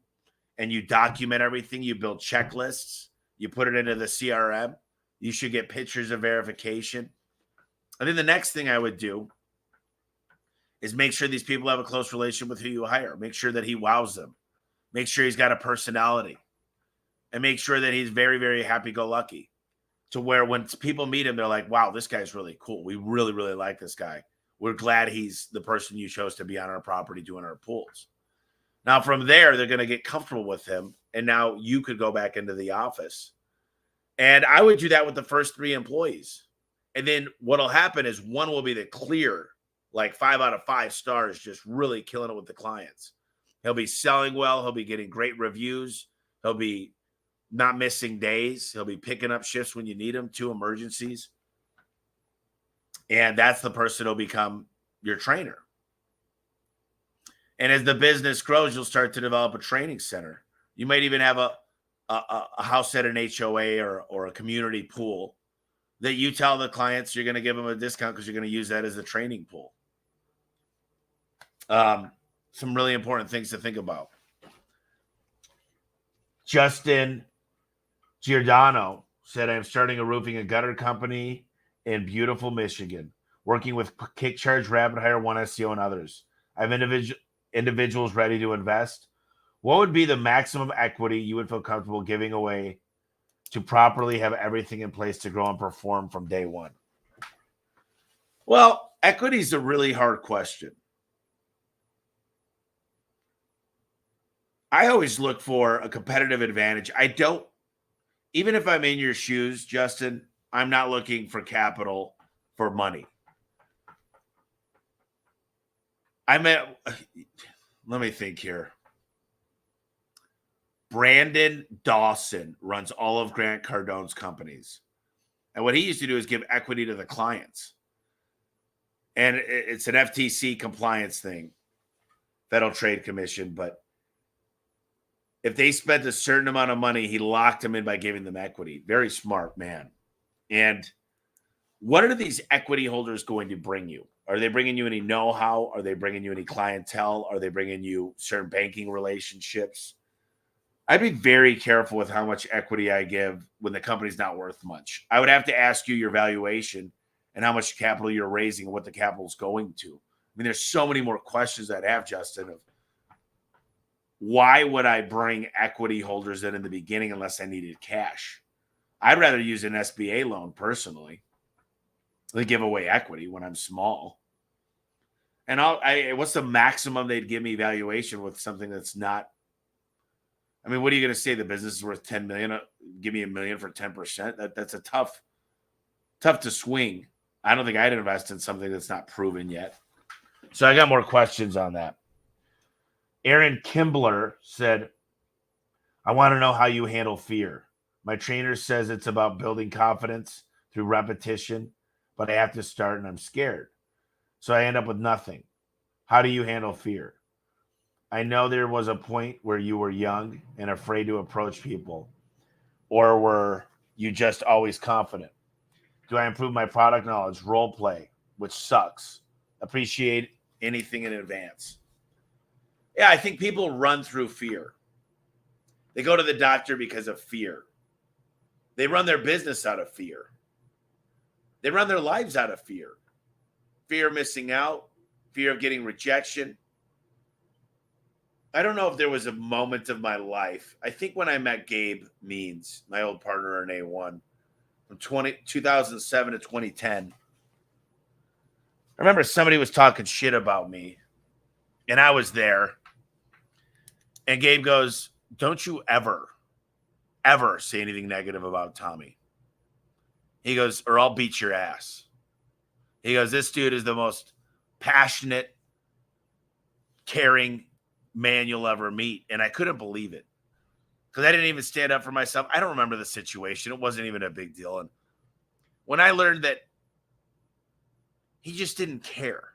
And you document everything. You build checklists. You put it into the CRM. You should get pictures of verification. And then the next thing I would do is make sure these people have a close relationship with who you hire. Make sure that he wows them. Make sure he's got a personality. And make sure that he's very, very happy-go-lucky. To where when people meet him, they're like, wow, this guy's really cool. We really, really like this guy. We're glad he's the person you chose to be on our property doing our pools. Now, from there, they're going to get comfortable with him. And now you could go back into the office. And I would do that with the first 3 employees. And then what'll happen is one will be the clear, like 5 out of 5 stars, just really killing it with the clients. He'll be selling well. He'll be getting great reviews. He'll be not missing days. He'll be picking up shifts when you need him, 2 emergencies. And that's the person who'll become your trainer. And as the business grows, you'll start to develop a training center. You might even have a house at an HOA or a community pool that you tell the clients you're going to give them a discount because you're going to use that as a training pool. Some really important things to think about. Justin Giordano said, I'm starting a roofing and gutter company in beautiful Michigan, working with Kick Charge, Rapid Hire, One SEO, and others. I have individuals ready to invest. What would be the maximum equity you would feel comfortable giving away to properly have everything in place to grow and perform from day one? Well, equity is a really hard question. I always look for a competitive advantage. Even if I'm in your shoes, Justin, I'm not looking for capital for money. Let me think here. Brandon Dawson runs all of Grant Cardone's companies. And what he used to do is give equity to the clients. And it's an FTC compliance thing, Federal Trade Commission. But if they spent a certain amount of money, he locked them in by giving them equity. Very smart man. And what are these equity holders going to bring you? Are they bringing you any know-how? Are they bringing you any clientele? Are they bringing you certain banking relationships? I'd be very careful with how much equity I give when the company's not worth much. I would have to ask you your valuation and how much capital you're raising and what the capital is going to. I mean, there's so many more questions I'd have, Justin, of why would I bring equity holders in the beginning unless I needed cash? I'd rather use an SBA loan personally than give away equity when I'm small. And what's the maximum they'd give me valuation with something that's not? I mean, what are you going to say? The business is worth $10 million. Give me $1 million for 10%. That's a tough to swing. I don't think I'd invest in something that's not proven yet. So I got more questions on that. Aaron Kimbler said, I want to know how you handle fear. My trainer says it's about building confidence through repetition, but I have to start and I'm scared. So I end up with nothing. How do you handle fear? I know there was a point where you were young and afraid to approach people, or were you just always confident? Do I improve my product knowledge? Role play, which sucks. Appreciate anything in advance. Yeah, I think people run through fear. They go to the doctor because of fear. They run their business out of fear. They run their lives out of fear. Fear of missing out, fear of getting rejection. I don't know if there was a moment of my life. I think when I met Gabe Means, my old partner in A1, from 2007 to 2010, I remember somebody was talking shit about me, and I was there. And Gabe goes, don't you ever say anything negative about Tommy. He goes, or I'll beat your ass. He goes, this dude is the most passionate, caring man you'll ever meet. And I couldn't believe it because I didn't even stand up for myself. I don't remember the situation. It wasn't even a big deal. And when I learned that he just didn't care,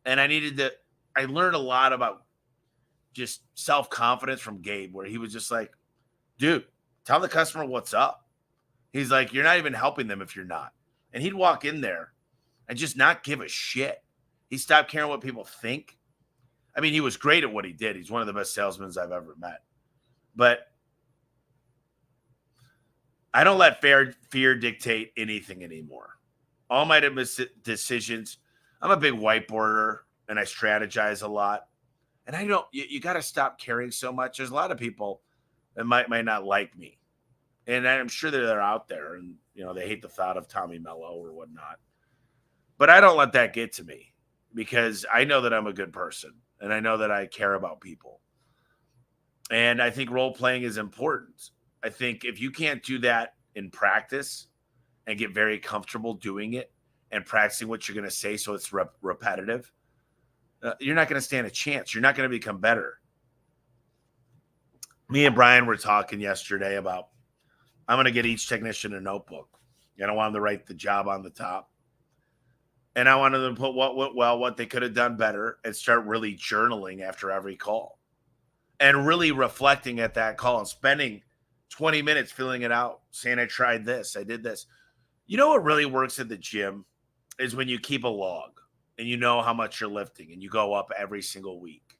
and I learned a lot about just self-confidence from Gabe, where he was just like, dude, tell the customer what's up. He's like, you're not even helping them if you're not. And he'd walk in there and just not give a shit. He stopped caring what people think. I mean, he was great at what he did. He's one of the best salesmen I've ever met. But I don't let fear dictate anything anymore. All my decisions, I'm a big whiteboarder. and I strategize a lot. And I don't, you got to stop caring so much. There's a lot of people that might not like me. And I'm sure that they're out there and, they hate the thought of Tommy Mello or whatnot. But I don't let that get to me because I know that I'm a good person and I know that I care about people. And I think role playing is important. I think if you can't do that in practice and get very comfortable doing it and practicing what you're going to say so it's repetitive, you're not going to stand a chance. You're not going to become better. Me and Brian were talking yesterday about I'm going to get each technician a notebook. And I want them to write the job on the top. And I wanted them to put what went well, what they could have done better, and start really journaling after every call. And really reflecting at that call and spending 20 minutes filling it out, saying I tried this, I did this. You know what really works at the gym is when you keep a log and you know how much you're lifting and you go up every single week.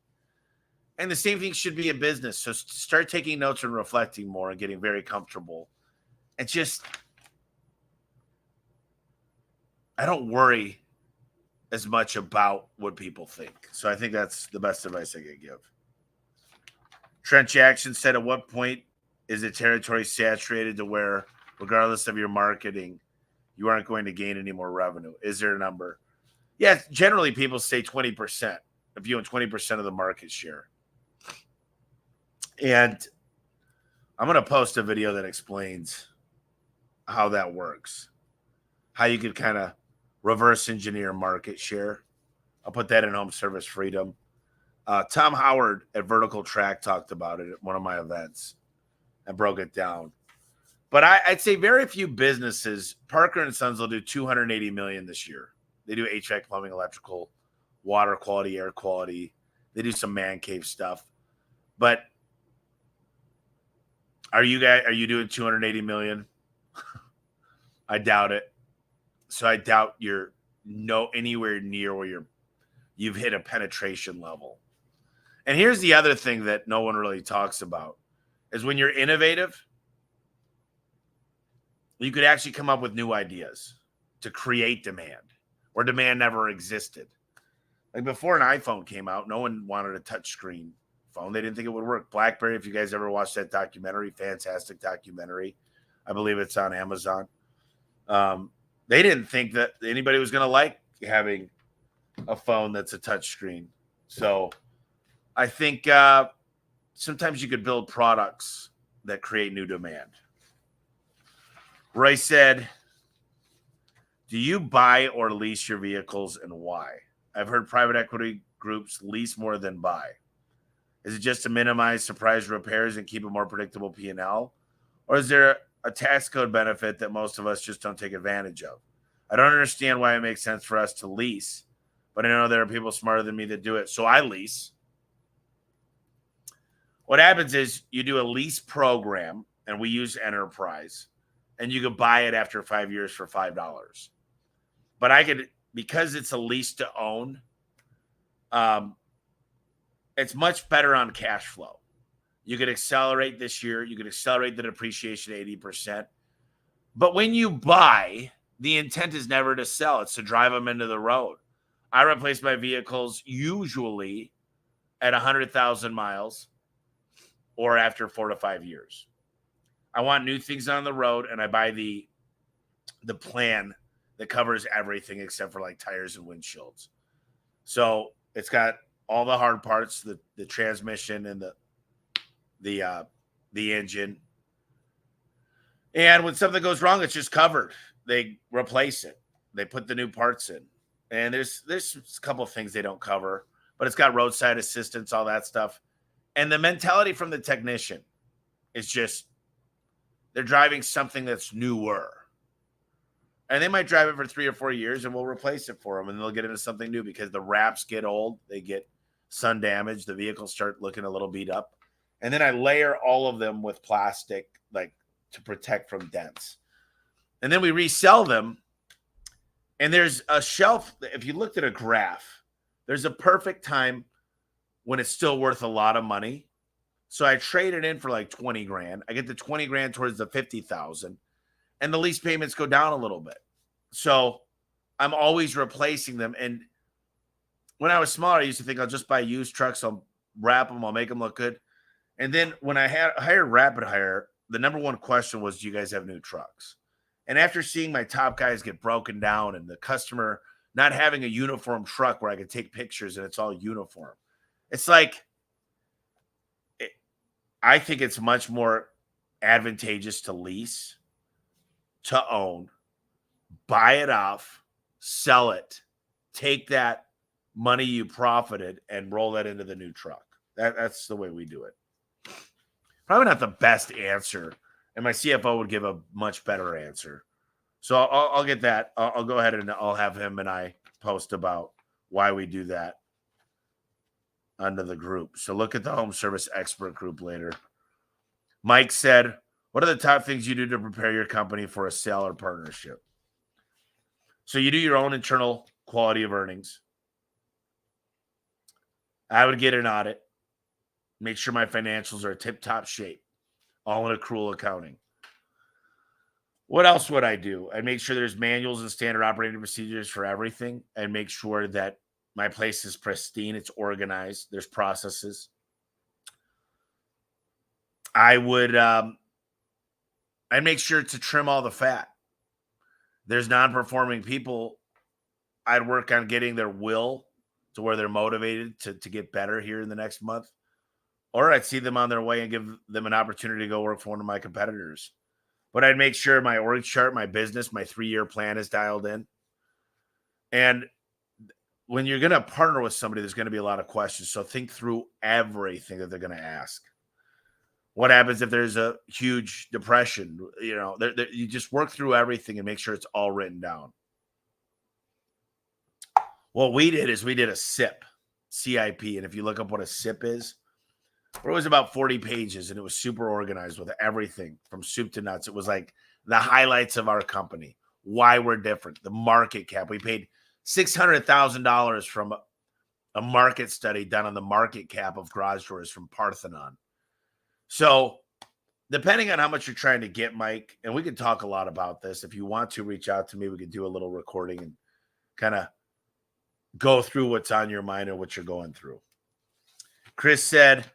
And the same thing should be in business. So start taking notes and reflecting more and getting very comfortable. And just, I don't worry as much about what people think. So I think that's the best advice I could give. Trent Jackson said, at what point is the territory saturated to where, regardless of your marketing, you aren't going to gain any more revenue? Is there a number? Yeah, generally people say 20%. If you own 20% of the market share. And I'm going to post a video that explains how that works, how you could kind of reverse engineer market share. I'll put that in Home Service Freedom. Tom Howard at Vertical Track talked about it at one of my events and broke it down. But I'd say very few businesses, Parker and Sons will do $280 million this year. They do HVAC, plumbing, electrical, water quality, air quality. They do some man cave stuff. But are you doing $280 million? I doubt it. So I doubt you're anywhere near where you've hit a penetration level. And here's the other thing that no one really talks about is when you're innovative, you could actually come up with new ideas to create demand where demand never existed. Like before an iPhone came out, no one wanted a touchscreen phone. They didn't think it would work. BlackBerry, if you guys ever watched that documentary, fantastic documentary. I believe it's on Amazon. They didn't think that anybody was going to like having a phone that's a touchscreen. So I think sometimes you could build products that create new demand. Roy said, do you buy or lease your vehicles and why? I've heard private equity groups lease more than buy. Is it just to minimize surprise repairs and keep a more predictable P&L? Or is there a tax code benefit that most of us just don't take advantage of? I don't understand why it makes sense for us to lease, but I know there are people smarter than me that do it. So I lease. What happens is you do a lease program, and we use Enterprise, and you could buy it after 5 years for $5. But I could, because it's a lease to own, it's much better on cash flow. You could accelerate this year. You could accelerate the depreciation 80%. But when you buy, the intent is never to sell. It's to drive them into the road. I replace my vehicles usually at 100,000 miles or after 4 to 5 years. I want new things on the road, and I buy the plan that covers everything except for like tires and windshields. So it's got all the hard parts, the transmission and the engine. And when something goes wrong, it's just covered. They replace it. They put the new parts in. And there's a couple of things they don't cover, but it's got roadside assistance, all that stuff. And the mentality from the technician is just they're driving something that's newer. And they might drive it for 3 or 4 years and we'll replace it for them. And they'll get into something new because the wraps get old. They get sun damage. The vehicles start looking a little beat up. And then I layer all of them with plastic, like to protect from dents. And then we resell them. And there's a shelf. If you looked at a graph, there's a perfect time when it's still worth a lot of money. So I trade it in for like 20 grand. I get the 20 grand towards the 50,000 and the lease payments go down a little bit. So I'm always replacing them. And when I was smaller, I used to think I'll just buy used trucks. I'll wrap them. I'll make them look good. And then when I had hired Rapid Hire, the number one question was, do you guys have new trucks? And after seeing my top guys get broken down and the customer not having a uniform truck where I could take pictures and it's all uniform, it's like, I think it's much more advantageous to lease, to own, buy it off, sell it, take that money you profited and roll that into the new truck. That's the way we do it. Probably not the best answer, and my CFO would give a much better answer. So I'll get that. I'll go ahead and I'll have him and I post about why we do that under the group. So look at the home service expert group later. Mike said, what are the top things you do to prepare your company for a sale or partnership? So you do your own internal quality of earnings. I would get an audit, make sure my financials are tip-top shape, all in accrual accounting. What else would I do? I'd make sure there's manuals and standard operating procedures for everything and make sure that my place is pristine, it's organized, there's processes. I would I'd make sure to trim all the fat. There's non-performing people. I'd work on getting their will to where they're motivated to get better here in the next month. Or I'd see them on their way and give them an opportunity to go work for one of my competitors. But I'd make sure my org chart, my business, my 3-year plan is dialed in. And when you're going to partner with somebody, there's going to be a lot of questions. So think through everything that they're going to ask. What happens if there's a huge depression? You know, you just work through everything and make sure it's all written down. What we did is we did a CIP. And if you look up what a CIP is, it was about 40 pages and it was super organized with everything from soup to nuts. It was like the highlights of our company, why we're different, the market cap. We paid $600,000 from a market study done on the market cap of garage doors from Parthenon. So depending on how much you're trying to get, Mike, and we can talk a lot about this. If you want to reach out to me, we could do a little recording and kind of go through what's on your mind and what you're going through. Chris said,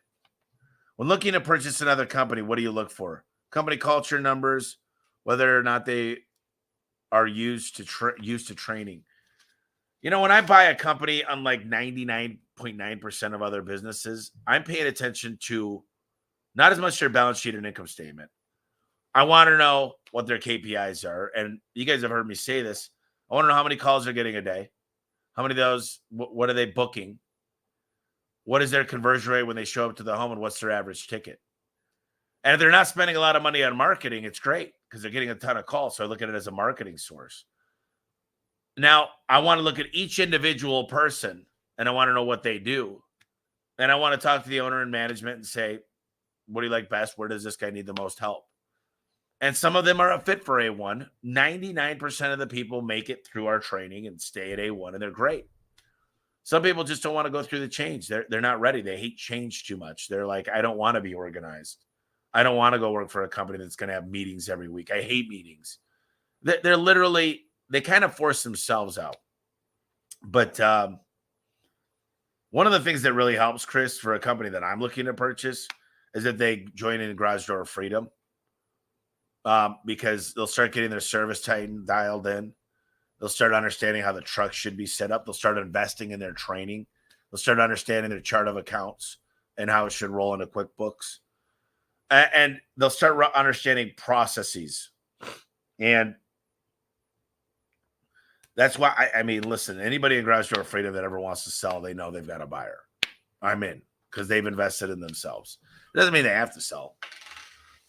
when looking to purchase another company, what do you look for? Company culture, numbers, whether or not they are used to training. You know, when I buy a company, unlike 99.9% of other businesses, I'm paying attention to not as much their balance sheet and income statement. I want to know what their KPIs are. And you guys have heard me say this. I want to know how many calls they're getting a day. How many of those, what are they booking? What is their conversion rate when they show up to the home, and what's their average ticket? And if they're not spending a lot of money on marketing, it's great because they're getting a ton of calls. So I look at it as a marketing source. Now, I want to look at each individual person, and I want to know what they do. And I want to talk to the owner and management and say, what do you like best? Where does this guy need the most help? And some of them are a fit for A1. 99% of the people make it through our training and stay at A1, and they're great. Some people just don't want to go through the change. They're not ready. They hate change too much. They're like, I don't want to be organized. I don't want to go work for a company that's going to have meetings every week. I hate meetings. They're literally, they kind of force themselves out. But one of the things that really helps, Chris, for a company that I'm looking to purchase is that they join in Garage Door Freedom, because they'll start getting their service dialed in. They'll start understanding how the truck should be set up. They'll start investing in their training. They'll start understanding their chart of accounts and how it should roll into QuickBooks. And they'll start understanding processes. And that's why, I mean, listen, anybody in Garage Door Freedom that ever wants to sell, they know they've got a buyer. I'm in because they've invested in themselves. It doesn't mean they have to sell.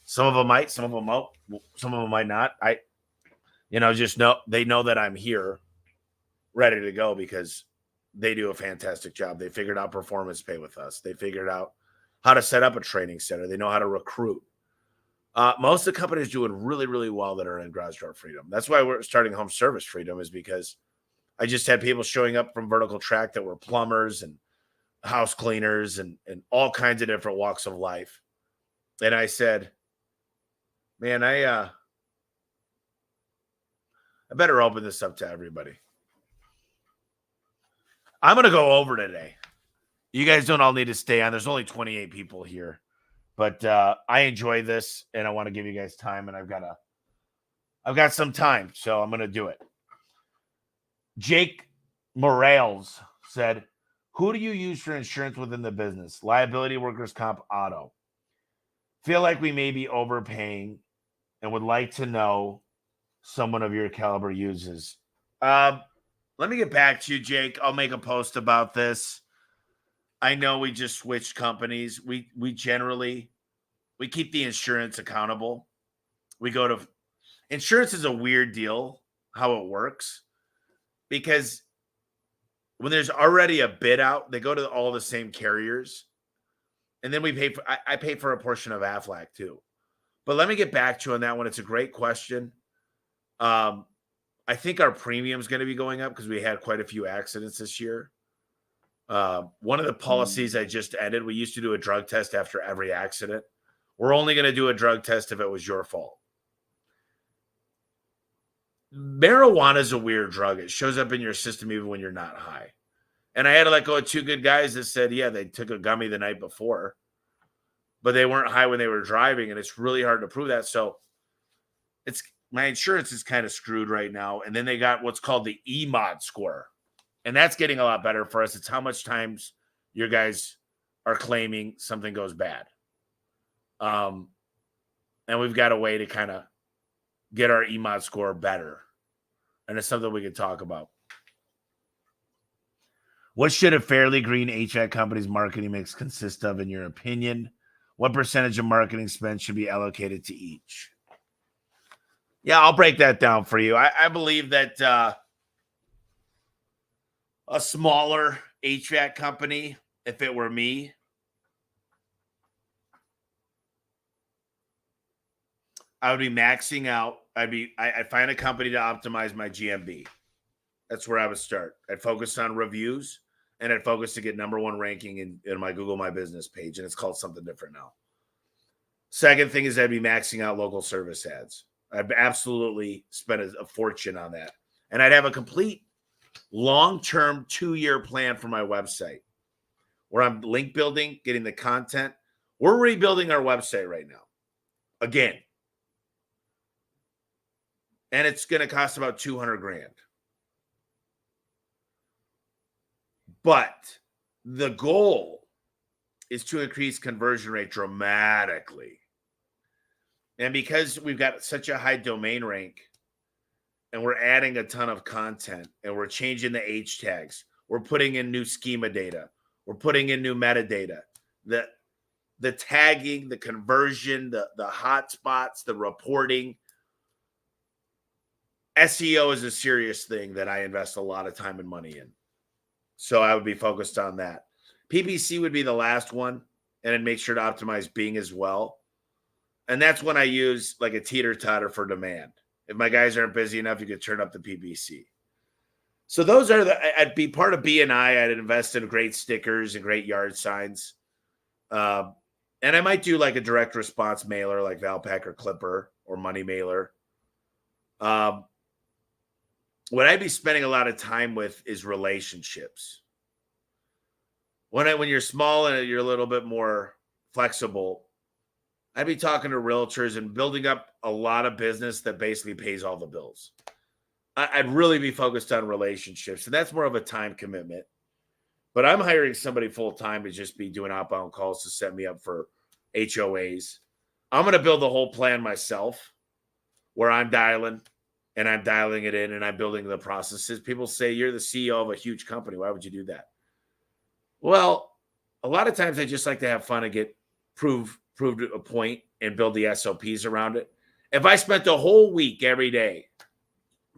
Some of them might, some of them won't, some of them might not. Just know they know that I'm here ready to go because they do a fantastic job. They figured out performance pay with us. They figured out how to set up a training center. They know how to recruit. Most of the companies doing really, really well that are in Garage Door Freedom. That's why we're starting Home Service Freedom, is because I just had people showing up from Vertical Track that were plumbers and house cleaners and all kinds of different walks of life. And I said, man, I better open this up to everybody. I'm going to go over today. You guys don't all need to stay on. There's only 28 people here. But I enjoy this, and I want to give you guys time, and I've got some time, so I'm going to do it. Jake Morales said, who do you use for insurance within the business? Liability, workers' comp, auto. Feel like we may be overpaying and would like to know someone of your caliber uses. Let me get back to you, Jake. I'll make a post about this. I know we just switched companies. We keep the insurance accountable. Insurance is a weird deal, how it works, because when there's already a bid out, they go to all the same carriers. And then I pay for a portion of Aflac too. But let me get back to you on that one. It's a great question. I think our premium is going to be going up because we had quite a few accidents this year. One of the policies I just ended, we used to do a drug test after every accident. We're only going to do a drug test if it was your fault. Marijuana is a weird drug. It shows up in your system even when you're not high. And I had to let go of two good guys that said, yeah, they took a gummy the night before, but they weren't high when they were driving. And it's really hard to prove that. So my insurance is kind of screwed right now. And then they got what's called the EMOD score. And that's getting a lot better for us. It's how much times your guys are claiming something goes bad. And we've got a way to kind of get our EMOD score better. And it's something we can talk about. What should a fairly green HVAC company's marketing mix consist of, in your opinion? What percentage of marketing spend should be allocated to each? Yeah, I'll break that down for you. I believe that a smaller HVAC company, if it were me, I would be maxing out. I'd find a company to optimize my GMB. That's where I would start. I'd focus on reviews, and I'd focus to get number one ranking in my Google My Business page, and it's called something different now. Second thing is I'd be maxing out local service ads. I'd absolutely spend a fortune on that. And I'd have a complete long-term 2-year plan for my website where I'm link building, getting the content. We're rebuilding our website right now. Again. And it's going to cost about $200,000. But the goal is to increase conversion rate dramatically. And because we've got such a high domain rank and we're adding a ton of content and we're changing the H tags, we're putting in new schema data, we're putting in new metadata, the tagging, the conversion, the hotspots, the reporting. SEO is a serious thing that I invest a lot of time and money in. So I would be focused on that. PPC would be the last one, and I'd make sure to optimize Bing as well. And that's when I use like a teeter-totter for demand. If my guys aren't busy enough, you could turn up the PPC. So those are I'd be part of BNI. I'd invest in great stickers and great yard signs. And I might do like a direct response mailer like Valpak or Clipper or Money Mailer. What I'd be spending a lot of time with is relationships. When you're small and you're a little bit more flexible, I'd be talking to realtors and building up a lot of business that basically pays all the bills. I'd really be focused on relationships, and that's more of a time commitment. But I'm hiring somebody full-time to just be doing outbound calls to set me up for HOAs. I'm going to build the whole plan myself where I'm dialing it in, and I'm building the processes. People say, you're the CEO of a huge company. Why would you do that? Well, a lot of times I just like to have fun and get proved a point and build the SOPs around it. If I spent a whole week every day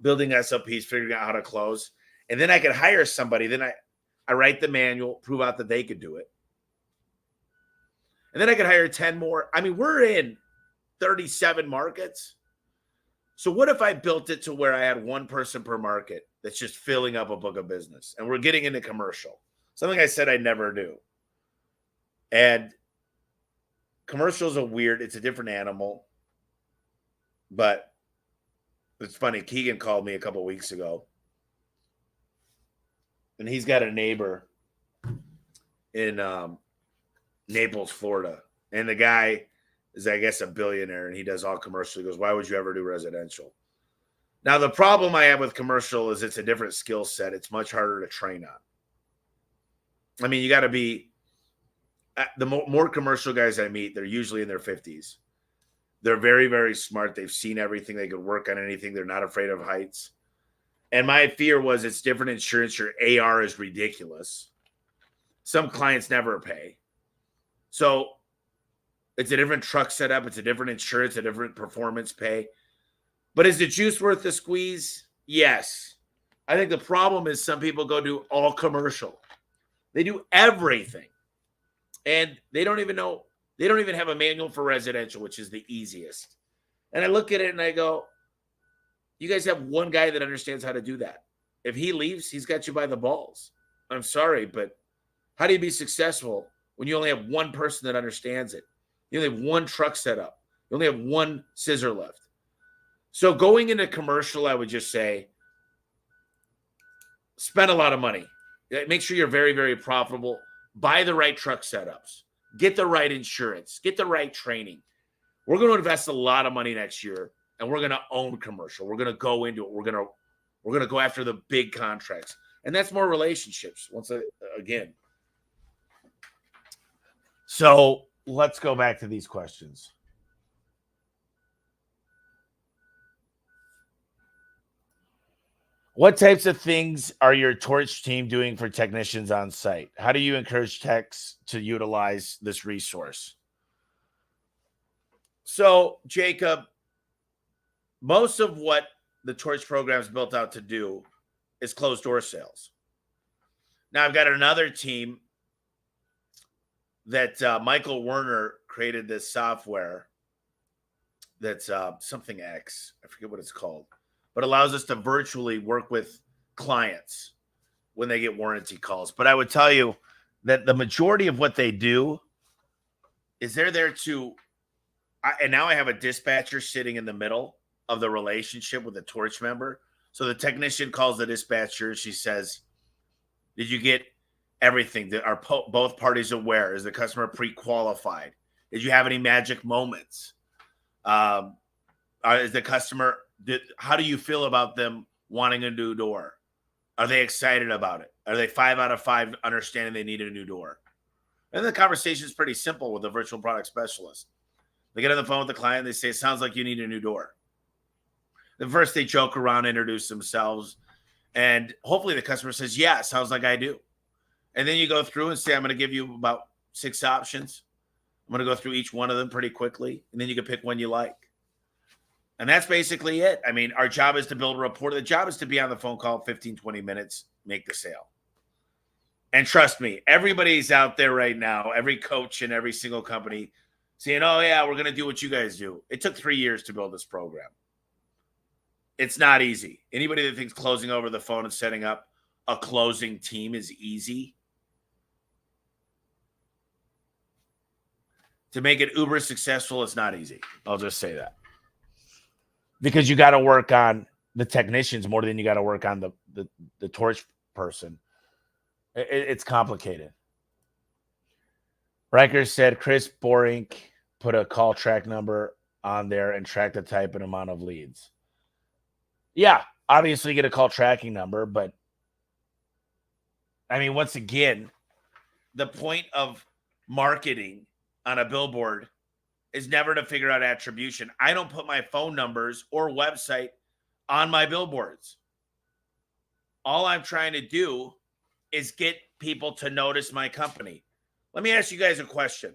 building SOPs, figuring out how to close, and then I could hire somebody, then I write the manual, prove out that they could do it. And then I could hire 10 more. I mean, we're in 37 markets. So what if I built it to where I had one person per market that's just filling up a book of business, and we're getting into commercial, something I said I'd never do. And commercial is it's a different animal, but it's funny. Keegan called me a couple of weeks ago and he's got a neighbor in Naples, Florida. And the guy is, I guess, a billionaire, and he does all commercial. He goes, why would you ever do residential? Now, the problem I have with commercial is it's a different skill set. It's much harder to train on. I mean, you got to be the more commercial guys I meet, they're usually in their 50s. They're very, very smart. They've seen everything. They could work on anything. They're not afraid of heights. And my fear was it's different insurance. Your AR is ridiculous. Some clients never pay. So it's a different truck setup. It's a different insurance, a different performance pay. But is the juice worth the squeeze? Yes. I think the problem is some people go do all commercial. They do everything. And they don't even know. They don't even have a manual for residential, which is the easiest. And I look at it and I go, you guys have one guy that understands how to do that. If he leaves, he's got you by the balls. I'm sorry, but how do you be successful when you only have one person that understands it? You only have one truck setup. You only have one scissor lift. So going into commercial, I would just say, spend a lot of money. Make sure you're very, very profitable. Buy the right truck setups. Get the right insurance. Get the right training. We're going to invest a lot of money next year, and we're going to own commercial. We're going to go into it. We're going to go after the big contracts, and that's more relationships. Once again. So let's go back to these questions. What types of things are your torch team doing for technicians on site? How do you encourage techs to utilize this resource? So, Jacob, most of what the torch program is built out to do is closed door sales. Now, I've got another team that Michael Werner created this software that's something X. I forget what it's called. But allows us to virtually work with clients when they get warranty calls. But I would tell you that the majority of what they do is they're there to, and now I have a dispatcher sitting in the middle of the relationship with a torch member. So the technician calls the dispatcher. She says, did you get everything? Are both parties aware? Is the customer pre-qualified? Did you have any magic moments? Is the customer... How do you feel about them wanting a new door? Are they excited about it? Are they 5 out of 5 understanding they need a new door? And the conversation is pretty simple with a virtual product specialist. They get on the phone with the client. They say, it sounds like you need a new door. Then first they joke around, introduce themselves. And hopefully the customer says, yeah, sounds like I do. And then you go through and say, I'm going to give you about 6 options. I'm going to go through each one of them pretty quickly. And then you can pick one you like. And that's basically it. I mean, our job is to build a rapport. The job is to be on the phone call 15, 20 minutes, make the sale. And trust me, everybody's out there right now, every coach in every single company saying, oh, yeah, we're going to do what you guys do. It took 3 years to build this program. It's not easy. Anybody that thinks closing over the phone and setting up a closing team is easy, to make it uber successful, it's not easy. I'll just say that. Because you got to work on the technicians more than you got to work on the torch person. It's complicated. Riker said Chris Borink put a call track number on there and track the type and amount of leads. Yeah, obviously get a call tracking number, but I mean, once again, the point of marketing on a billboard is never to figure out attribution. I don't put my phone numbers or website on my billboards. All I'm trying to do is get people to notice my company. Let me ask you guys a question.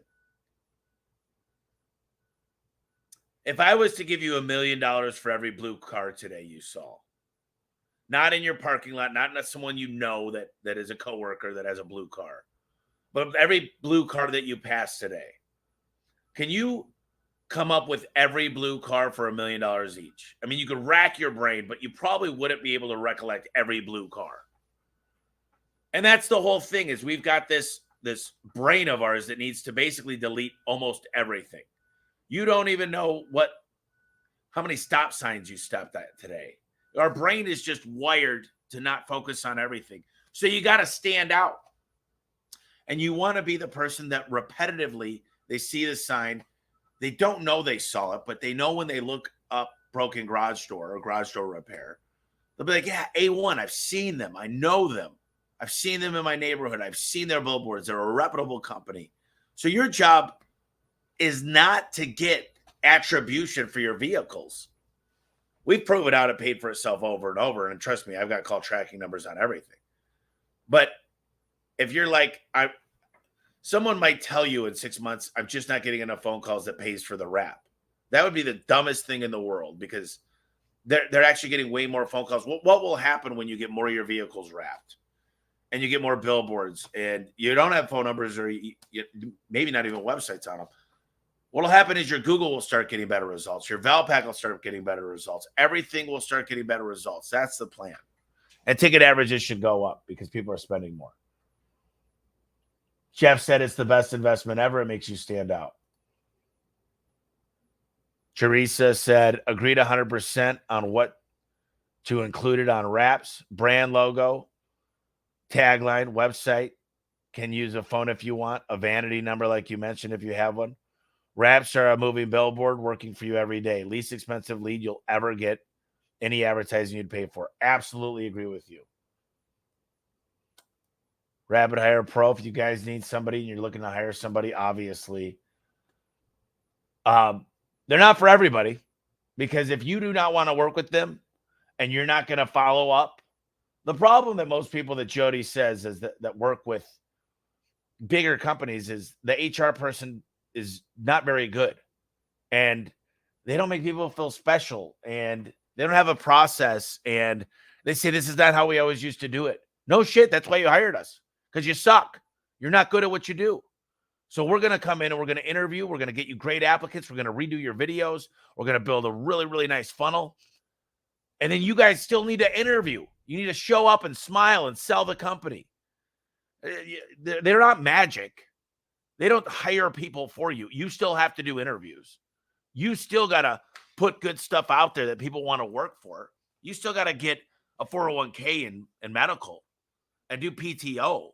If I was to give you $1 million for every blue car today you saw, not in your parking lot, not someone you know that is a coworker that has a blue car, but every blue car that you pass today, can you come up with every blue car for $1 million each? I mean, you could rack your brain, but you probably wouldn't be able to recollect every blue car. And that's the whole thing, is we've got this brain of ours that needs to basically delete almost everything. You don't even know how many stop signs you stopped at today. Our brain is just wired to not focus on everything. So you got to stand out. And you want to be the person that repetitively, they see the sign. They don't know they saw it, but they know when they look up broken garage door or garage door repair, they'll be like, yeah, A1, I've seen them. I know them. I've seen them in my neighborhood. I've seen their billboards. They're a reputable company. So your job is not to get attribution for your vehicles. We've proven out it paid for itself over and over. And trust me, I've got call tracking numbers on everything. But if you're like, someone might tell you in 6 months, I'm just not getting enough phone calls that pays for the wrap. That would be the dumbest thing in the world, because they're actually getting way more phone calls. What will happen when you get more of your vehicles wrapped and you get more billboards and you don't have phone numbers or maybe not even websites on them? What will happen is your Google will start getting better results. Your Valpak will start getting better results. Everything will start getting better results. That's the plan. And ticket averages should go up because people are spending more. Jeff said it's the best investment ever. It makes you stand out. Teresa said, agreed 100% on what to include it on wraps, brand logo, tagline, website. Can use a phone if you want, a vanity number like you mentioned if you have one. Wraps are a moving billboard working for you every day. Least expensive lead you'll ever get. Any advertising you'd pay for. Absolutely agree with you. Rapid Hire Pro, if you guys need somebody and you're looking to hire somebody, obviously. They're not for everybody, because if you do not want to work with them and you're not going to follow up, the problem that most people that Jody says is that work with bigger companies is the HR person is not very good, and they don't make people feel special, and they don't have a process, and they say this is not how we always used to do it. No shit, that's why you hired us, because you suck. You're not good at what you do. So we're going to come in and we're going to interview. We're going to get you great applicants. We're going to redo your videos. We're going to build a really, really nice funnel. And then you guys still need to interview. You need to show up and smile and sell the company. They're not magic. They don't hire people for you. You still have to do interviews. You still got to put good stuff out there that people want to work for. You still got to get a 401k and medical and do PTO.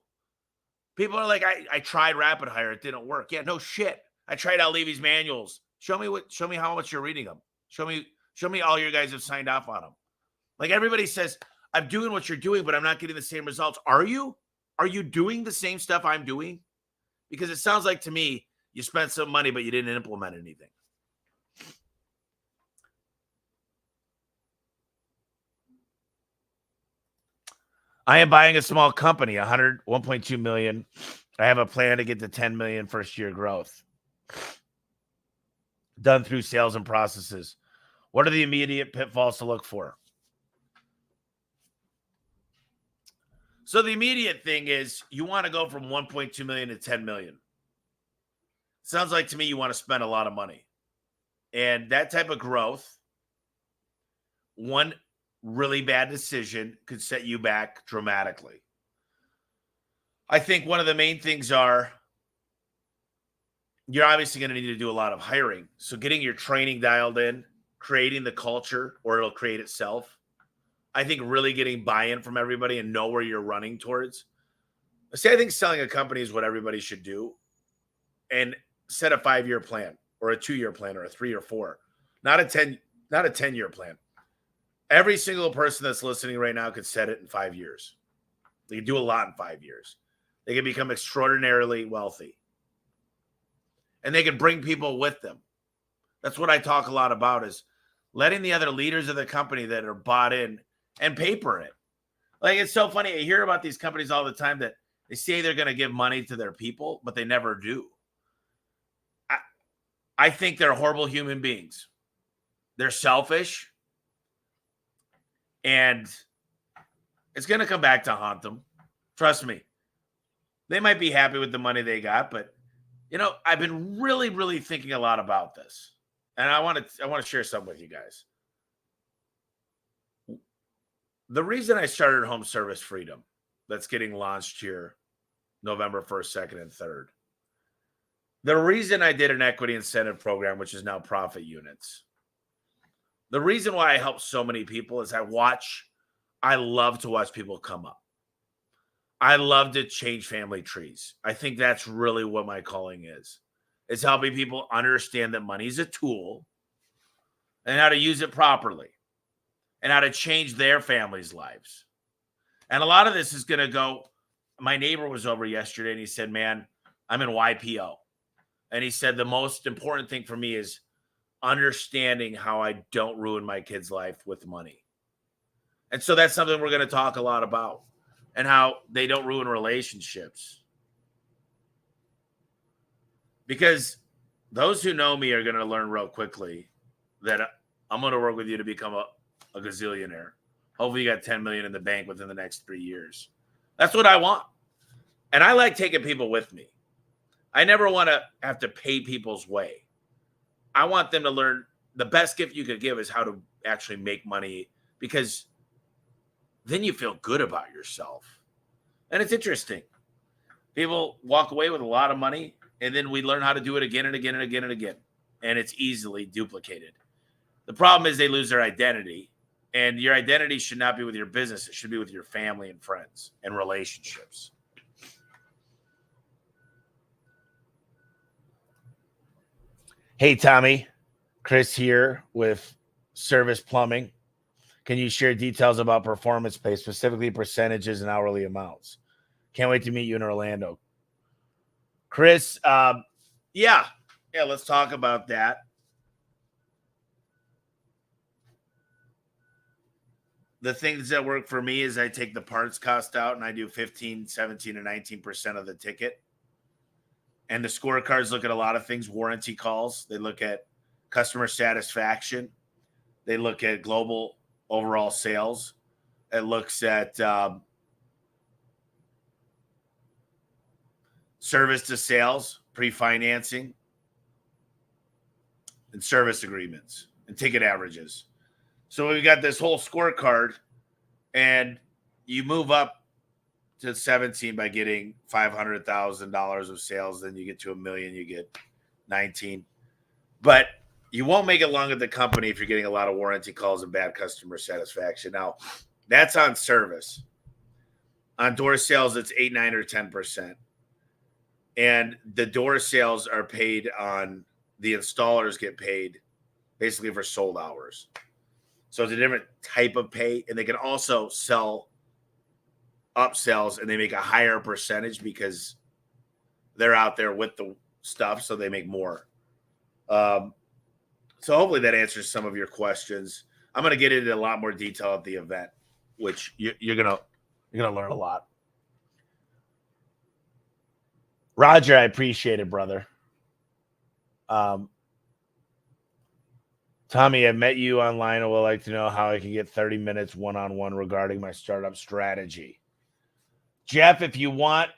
People are like, I tried Rapid Hire. It didn't work. Yeah, no shit. I tried out Levy's manuals. Show me how much you're reading them. Show me all your guys have signed off on them. Like, everybody says, I'm doing what you're doing, but I'm not getting the same results. Are you? Are you doing the same stuff I'm doing? Because it sounds like to me, you spent some money, but you didn't implement anything. I am buying a small company, 1.2 million. I have a plan to get to 10 million first year growth. Done through sales and processes. What are the immediate pitfalls to look for? So the immediate thing is you want to go from 1.2 million to 10 million. Sounds like to me you want to spend a lot of money. And that type of growth, one really bad decision could set you back dramatically. I think one of the main things are you're obviously going to need to do a lot of hiring. So getting your training dialed in, creating the culture, or it'll create itself. I think really getting buy-in from everybody and know where you're running towards. See, I think selling a company is what everybody should do, and set a 5-year plan or a 2-year plan or a 3 or 4, not a 10-year plan. Every single person that's listening right now could set it in 5 years. They can do a lot in 5 years. They can become extraordinarily wealthy. And they can bring people with them. That's what I talk a lot about, is letting the other leaders of the company that are bought in and paper it. Like, it's so funny. I hear about these companies all the time that they say they're going to give money to their people, but they never do. I think they're horrible human beings. They're selfish. And it's going to come back to haunt them. Trust me. They might be happy with the money they got, but, you know, I've been really, really thinking a lot about this. And I want to share some with you guys. The reason I started Home Service Freedom, that's getting launched here November 1st, 2nd, and 3rd. The reason I did an equity incentive program, which is now profit units. The reason why I help so many people is I love to watch people come up. I love to change family trees. I think that's really what my calling is. It's helping people understand that money is a tool and how to use it properly and how to change their families' lives. And a lot of this is going to go. My neighbor was over yesterday and he said, man, I'm in YPO. And he said, the most important thing for me is understanding how I don't ruin my kid's life with money. And so that's something we're going to talk a lot about, and how they don't ruin relationships. Because those who know me are going to learn real quickly that I'm going to work with you to become a gazillionaire. Hopefully you got 10 million in the bank within the next 3 years. That's what I want. And I like taking people with me. I never want to have to pay people's way. I want them to learn. The best gift you could give is how to actually make money, because then you feel good about yourself. And it's interesting. People walk away with a lot of money, and then we learn how to do it again and again and again and again. And it's easily duplicated. The problem is they lose their identity. And your identity should not be with your business. It should be with your family and friends and relationships. Hey, Tommy. Chris here with Service Plumbing. Can you share details about performance pay, specifically percentages and hourly amounts? Can't wait to meet you in Orlando. Chris, yeah, let's talk about that. The things that work for me is I take the parts cost out and I do 15, 17, and 19% of the ticket. And the scorecards look at a lot of things, warranty calls. They look at customer satisfaction. They look at global overall sales. It looks at service to sales, pre-financing, and service agreements, and ticket averages. So we've got this whole scorecard, and you move up to 17 by getting $500,000 of sales. Then you get to $1 million, you get 19. But you won't make it long at the company if you're getting a lot of warranty calls and bad customer satisfaction. Now, that's on service. On door sales, it's 8, 9, or 10%. And the door sales are paid on, the installers get paid basically for sold hours. So it's a different type of pay. And they can also sell upsells, and they make a higher percentage because they're out there with the stuff, so they make more. So hopefully that answers some of your questions. I'm going to get into a lot more detail at the event, which you're gonna learn a lot. Roger, I appreciate it, brother. Tommy, I met you online and would like to know how I can get 30 minutes one-on-one regarding my startup strategy. Jeff, if you want,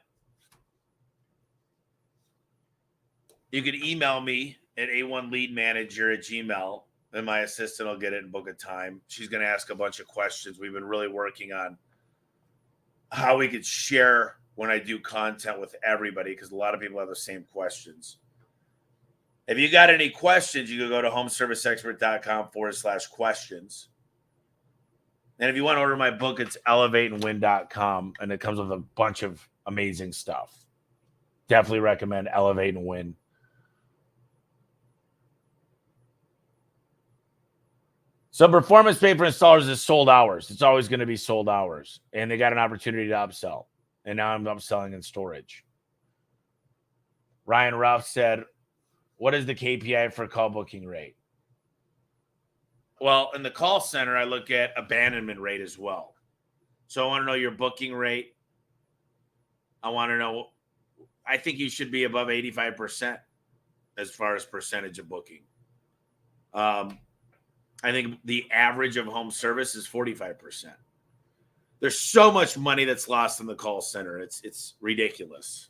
you can email me at a1leadmanager@gmail, and my assistant will get it and book a time. She's going to ask a bunch of questions. We've been really working on how we could share when I do content with everybody, because a lot of people have the same questions. If you got any questions, you can go to homeserviceexpert.com/questions. And if you want to order my book, it's elevateandwin.com, and it comes with a bunch of amazing stuff. Definitely recommend Elevate and Win. So performance pay for installers is sold hours. It's always going to be sold hours. And they got an opportunity to upsell. And now I'm upselling in storage. Ryan Ruff said, what is the KPI for call booking rate? Well, in the call center, I look at abandonment rate as well. So I want to know your booking rate. I want to know, I think you should be above 85% as far as percentage of booking. I think the average of home service is 45%. There's so much money that's lost in the call center. It's ridiculous.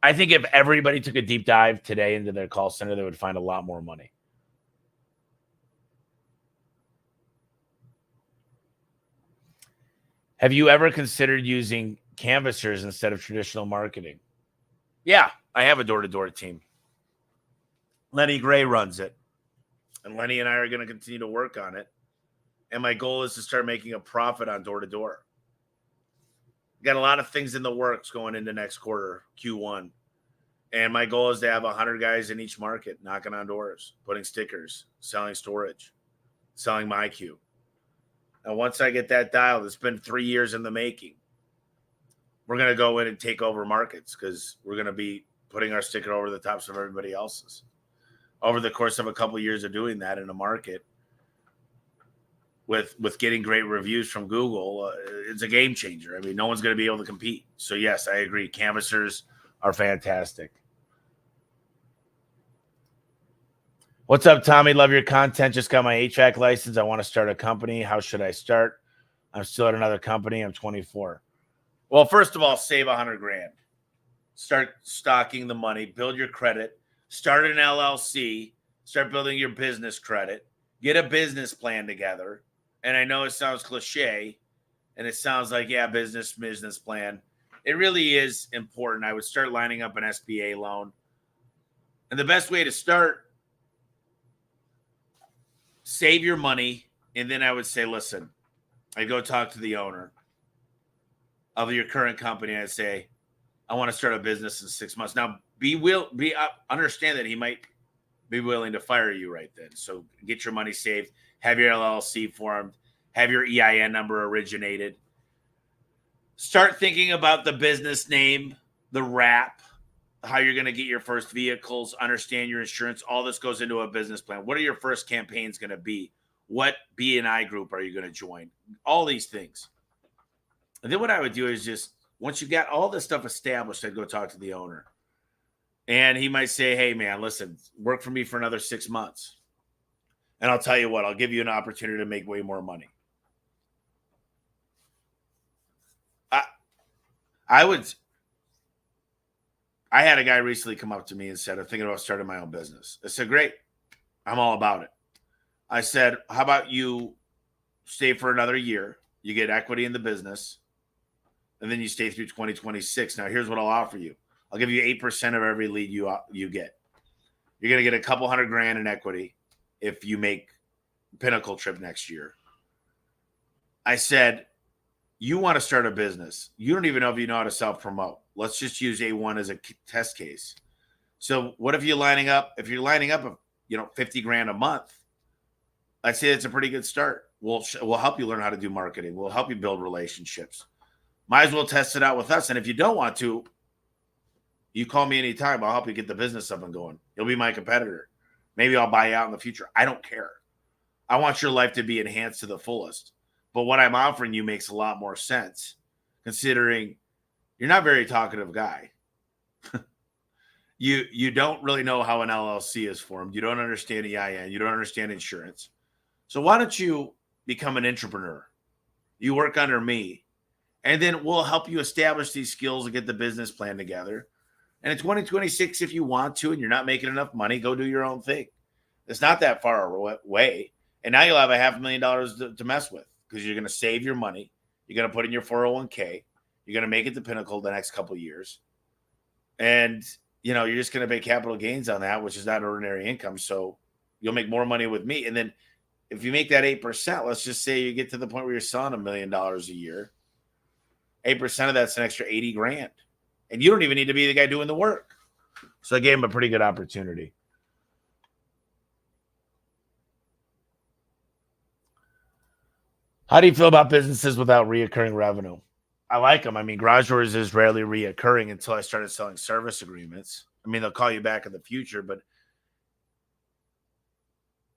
I think if everybody took a deep dive today into their call center, they would find a lot more money. Have you ever considered using canvassers instead of traditional marketing? Yeah, I have a door-to-door team. Lenny Gray runs it. And Lenny and I are going to continue to work on it. And my goal is to start making a profit on door-to-door. Got a lot of things in the works going into next quarter, Q1. And my goal is to have 100 guys in each market knocking on doors, putting stickers, selling storage, selling MyQ. And once I get that dialed, it's been 3 years in the making. We're going to go in and take over markets because we're going to be putting our sticker over the tops of everybody else's. Over the course of a couple of years of doing that in a market, with getting great reviews from Google, it's a game changer. I mean, no one's going to be able to compete. So, yes, I agree. Canvassers are fantastic. What's up, Tommy? Love your content. Just got my HVAC license. I want to start a company. How should I start? I'm still at another company. I'm 24. Well, first of all, save 100 grand. Start stocking the money. Build your credit. Start an LLC. Start building your business credit. Get a business plan together. And I know it sounds cliche, and it sounds like, yeah, business plan. It really is important. I would start lining up an SBA loan. And the best way to start, save your money, and then I would say, listen, I go talk to the owner of your current company. I say, I want to start a business in 6 months. Now, understand that he might be willing to fire you right then. So get your money saved, have your LLC formed, have your EIN number originated. Start thinking about the business name, the wrap, how you're going to get your first vehicles, understand your insurance. All this goes into a business plan. What are your first campaigns going to be? What B&I group are you going to join? All these things. And then what I would do is just, once you got all this stuff established, I'd go talk to the owner. And he might say, hey, man, listen, work for me for another 6 months. And I'll tell you what, I'll give you an opportunity to make way more money. I had a guy recently come up to me and said, I'm thinking about starting my own business. I said, great. I'm all about it. I said, how about you stay for another year? You get equity in the business, and then you stay through 2026. Now, here's what I'll offer you. I'll give you 8% of every lead you get. You're going to get a couple $100 grand in equity if you make Pinnacle trip next year. I said, you want to start a business. You don't even know if you know how to self-promote. Let's just use A1 as a test case. So what if you're lining up, 50 grand a month? I'd say it's a pretty good start. We'll help you learn how to do marketing. We'll help you build relationships. Might as well test it out with us. And if you don't want to, you call me anytime. I'll help you get the business up and going. You'll be my competitor. Maybe I'll buy you out in the future. I don't care. I want your life to be enhanced to the fullest. But what I'm offering you makes a lot more sense, considering you're not a very talkative guy. You don't really know how an LLC is formed. You don't understand EIN. You don't understand insurance. So why don't you become an entrepreneur? You work under me, and then we'll help you establish these skills and get the business plan together. And in 2026, if you want to, and you're not making enough money, go do your own thing. It's not that far away. And now you'll have $500,000 to mess with, because you're going to save your money. You're going to put in your 401k. You're going to make it to Pinnacle the next couple of years. And, you're just going to make capital gains on that, which is not ordinary income. So you'll make more money with me. And then if you make that 8%, let's just say you get to the point where you're selling $1 million a year. 8% of that's an extra 80 grand. And you don't even need to be the guy doing the work. So I gave him a pretty good opportunity. How do you feel about businesses without reoccurring revenue? I like them. I mean, Garage Doors is rarely reoccurring until I started selling service agreements. I mean, they'll call you back in the future, but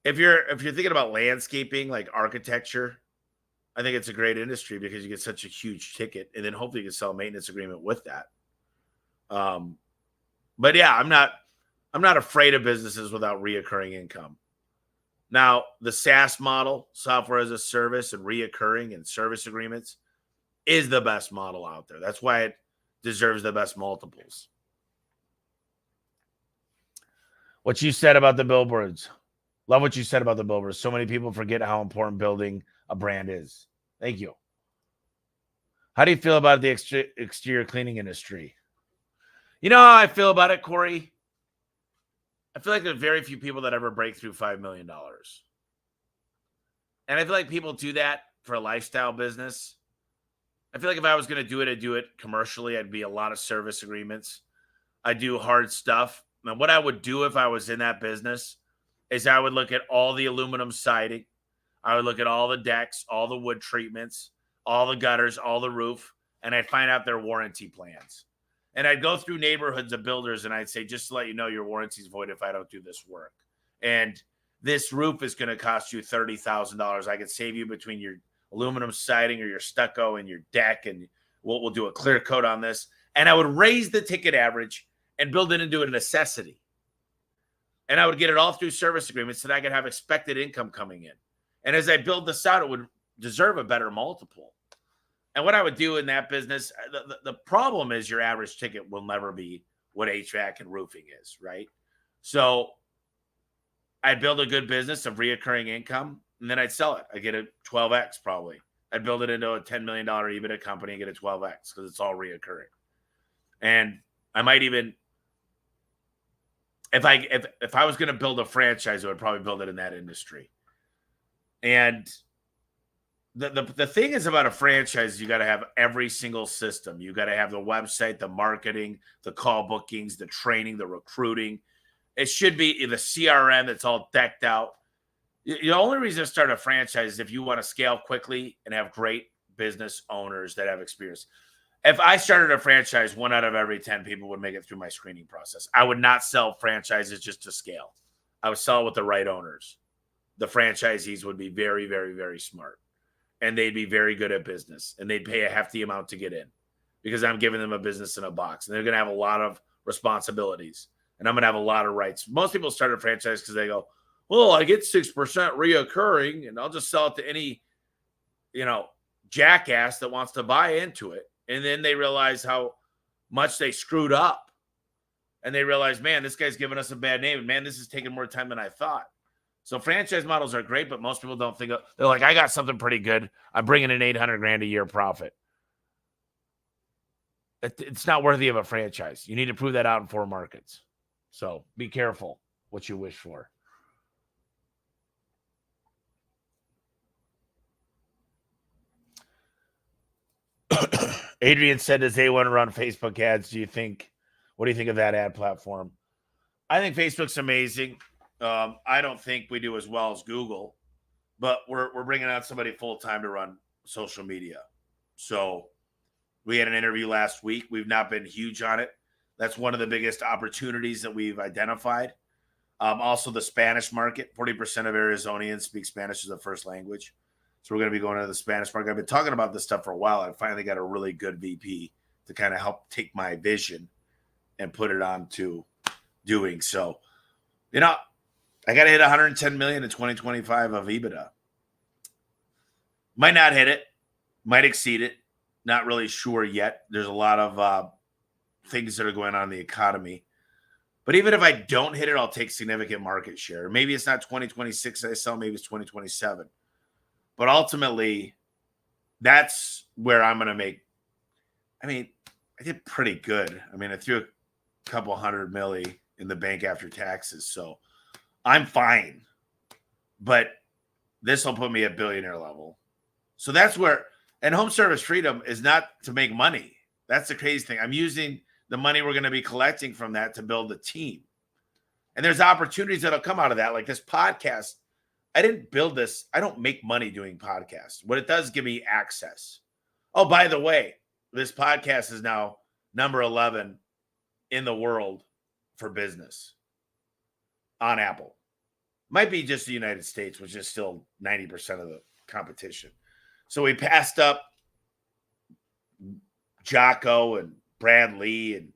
if you're thinking about landscaping, like architecture, I think it's a great industry because you get such a huge ticket, and then hopefully you can sell a maintenance agreement with that. But yeah, I'm not afraid of businesses without reoccurring income. Now, the SaaS model, software as a service and reoccurring and service agreements, is the best model out there. That's why it deserves the best multiples. What you said about the billboards. Love what you said about the billboards. So many people forget how important building a brand is. Thank you. How do you feel about the exterior cleaning industry? You know how I feel about it, Corey? I feel like there's very few people that ever break through $5 million. And I feel like people do that for a lifestyle business. I feel like if I was going to do it, I'd do it commercially. I'd be a lot of service agreements. I do hard stuff. And what I would do if I was in that business is I would look at all the aluminum siding. I would look at all the decks, all the wood treatments, all the gutters, all the roof, and I'd find out their warranty plans. And I'd go through neighborhoods of builders and I'd say, just to let you know, your warranty's void if I don't do this work. And this roof is going to cost you $30,000. I could save you between your aluminum siding or your stucco and your deck, and we'll do a clear coat on this. And I would raise the ticket average and build it into a necessity. And I would get it all through service agreements so that I could have expected income coming in. And as I build this out, it would deserve a better multiple. And what I would do in that business, the problem is your average ticket will never be what HVAC and roofing is, right? So I'd build a good business of reoccurring income, and then I'd sell it. I'd get a 12X probably. I'd build it into a $10 million EBITDA company and get a 12X because it's all reoccurring. And I might even, if I was going to build a franchise, I would probably build it in that industry. And the thing is about a franchise, you got to have every single system. You got to have the website, the marketing, the call bookings, the training, the recruiting. It should be the CRM that's all decked out. The only reason to start a franchise is if you want to scale quickly and have great business owners that have experience. If I started a franchise, 1 out of every 10 people would make it through my screening process. I would not sell franchises just to scale. I would sell with the right owners. The franchisees would be very, very, very smart. And they'd be very good at business. And they'd pay a hefty amount to get in because I'm giving them a business in a box. And they're going to have a lot of responsibilities. And I'm going to have a lot of rights. Most people start a franchise because they go, well, I get 6% reoccurring, and I'll just sell it to any, jackass that wants to buy into it. And then they realize how much they screwed up. And they realize, man, this guy's giving us a bad name. And man, this is taking more time than I thought. So franchise models are great, but most people don't think they're like, I got something pretty good. I'm bringing in $800,000 a year profit. It's not worthy of a franchise. You need to prove that out in 4 markets. So be careful what you wish for. Adrian said, does A1 run Facebook ads? What do you think of that ad platform? I think Facebook's amazing. I don't think we do as well as Google, but we're bringing out somebody full-time to run social media. So we had an interview last week. We've not been huge on it. That's one of the biggest opportunities that we've identified. Also the Spanish market, 40% of Arizonians speak Spanish as a first language. So we're going to be going to the Spanish market. I've been talking about this stuff for a while. I finally got a really good VP to kind of help take my vision and put it on to doing so. I got to hit 110 million in 2025 of EBITDA. Might not hit it, might exceed it. Not really sure yet. There's a lot of things that are going on in the economy. But even if I don't hit it, I'll take significant market share. Maybe it's not 2026 I sell, maybe it's 2027. But ultimately, that's where I'm going to make. I did pretty good. I threw a couple $100 million in the bank after taxes. So I'm fine. But this will put me at billionaire level. So that's where, and home service freedom is not to make money. That's the crazy thing. I'm using the money we're going to be collecting from that to build a team. And there's opportunities that'll come out of that. Like this podcast. I didn't build this. I don't make money doing podcasts. What it does give me access. Oh, by the way, this podcast is now number 11 in the world for business on Apple. Might be just the United States, which is still 90% of the competition. So we passed up Jocko and Brad Lee and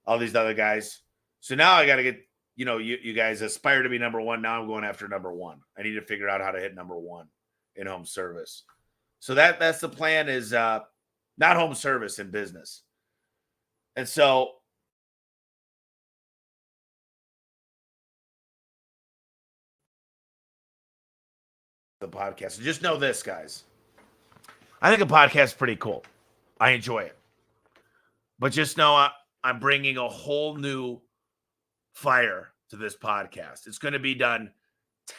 all these other guys. So now I got to get, you guys aspire to be number 1. Now I'm going after number 1. I need to figure out how to hit number 1 in home service. So that's the plan is not home service in business. And so the podcast. So just know this, guys. I think a podcast is pretty cool. I enjoy it. But just know I'm bringing a whole new fire to this podcast. It's going to be done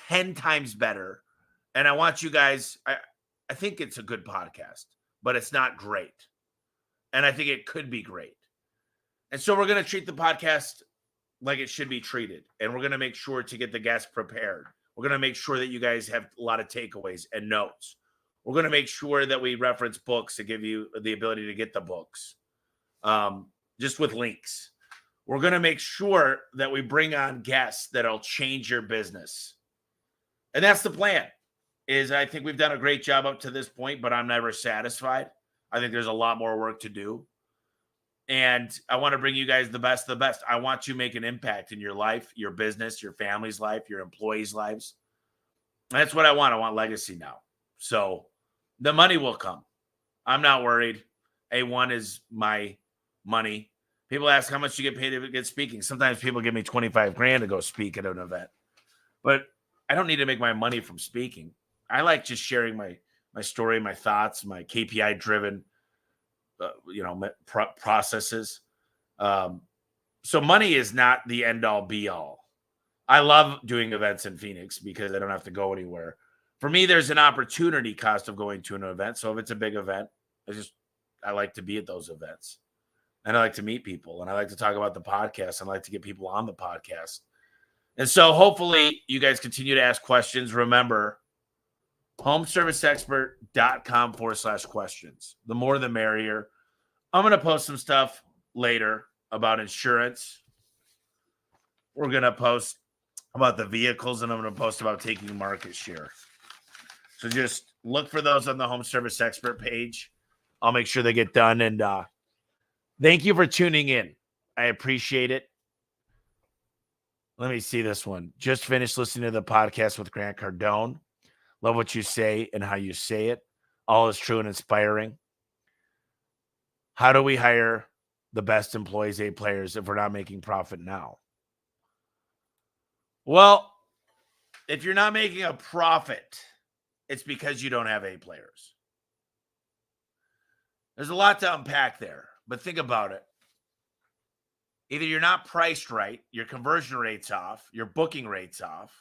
10 times better. And I want you guys, I think it's a good podcast. but it's not great. And I think it could be great. And so we're going to treat the podcast like it should be treated. And we're going to make sure to get the guests prepared. We're going to make sure that you guys have a lot of takeaways and notes. We're going to make sure that we reference books to give you the ability to get the books, just with links. We're going to make sure that we bring on guests that'll change your business. And that's the plan. I think we've done a great job up to this point, but I'm never satisfied. I think there's a lot more work to do. And I want to bring you guys the best of the best. I want you to make an impact in your life, your business, your family's life, your employees' lives. That's what I want. I want legacy now. So the money will come. I'm not worried. A1 is my money. People ask how much you get paid to get speaking. Sometimes people give me $25,000 to go speak at an event. But I don't need to make my money from speaking. I like just sharing my story, my thoughts, my KPI-driven processes. So money is not the end-all, be-all. I love doing events in Phoenix because I don't have to go anywhere. For me, there's an opportunity cost of going to an event. So if it's a big event, I like to be at those events. And I like to meet people. And I like to talk about the podcast. And I like to get people on the podcast. And so hopefully you guys continue to ask questions. Remember, homeserviceexpert.com/questions. The more the merrier. I'm going to post some stuff later about insurance. We're going to post about the vehicles, and I'm going to post about taking market share. So just look for those on the Home Service Expert page. I'll make sure they get done. And thank you for tuning in. I appreciate it. Let me see this one. Just finished listening to the podcast with Grant Cardone. Love what you say and how you say it. All is true and inspiring. How do we hire the best employees, A players, if we're not making profit now? Well, if you're not making a profit, it's because you don't have A players. There's a lot to unpack there, but think about it. Either you're not priced right, your conversion rate's off, your booking rate's off,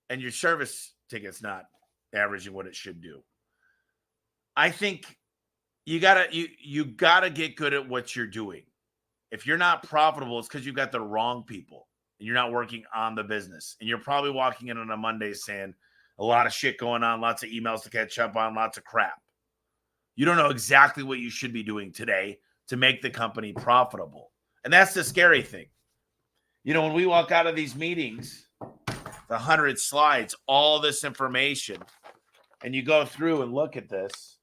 and your service ticket's not averaging what it should do. I think you gotta get good at what you're doing. If you're not profitable, it's because you've got the wrong people and you're not working on the business. And you're probably walking in on a Monday saying a lot of shit going on, lots of emails to catch up on, lots of crap. You don't know exactly what you should be doing today to make the company profitable. And that's the scary thing. When we walk out of these meetings, the 100 slides, all this information, and you go through and look at this,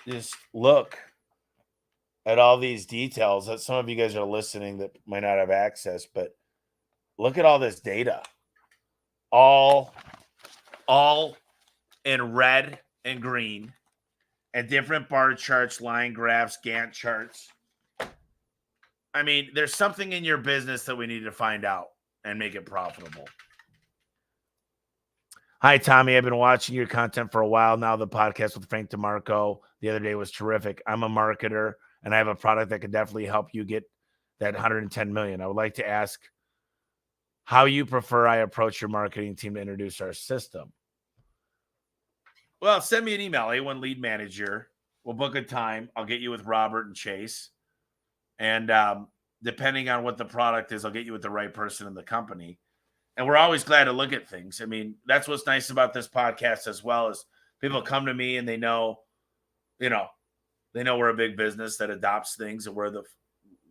just look at all these details that some of you guys are listening that might not have access, but look at all this data, all in red and green, and different bar charts, line graphs, Gantt charts. I mean, there's something in your business that we need to find out and make it profitable. Hi, Tommy. I've been watching your content for a while now. The podcast with Frank DeMarco the other day was terrific. I'm a marketer, and I have a product that could definitely help you get that 110 million. I would like to ask how you prefer I approach your marketing team to introduce our system. Well, send me an email, A1 Lead Manager. We'll book a time. I'll get you with Robert and Chase. And depending on what the product is, I'll get you with the right person in the company. And we're always glad to look at things. I mean, that's what's nice about this podcast as well, is people come to me and they know we're a big business that adopts things, and we're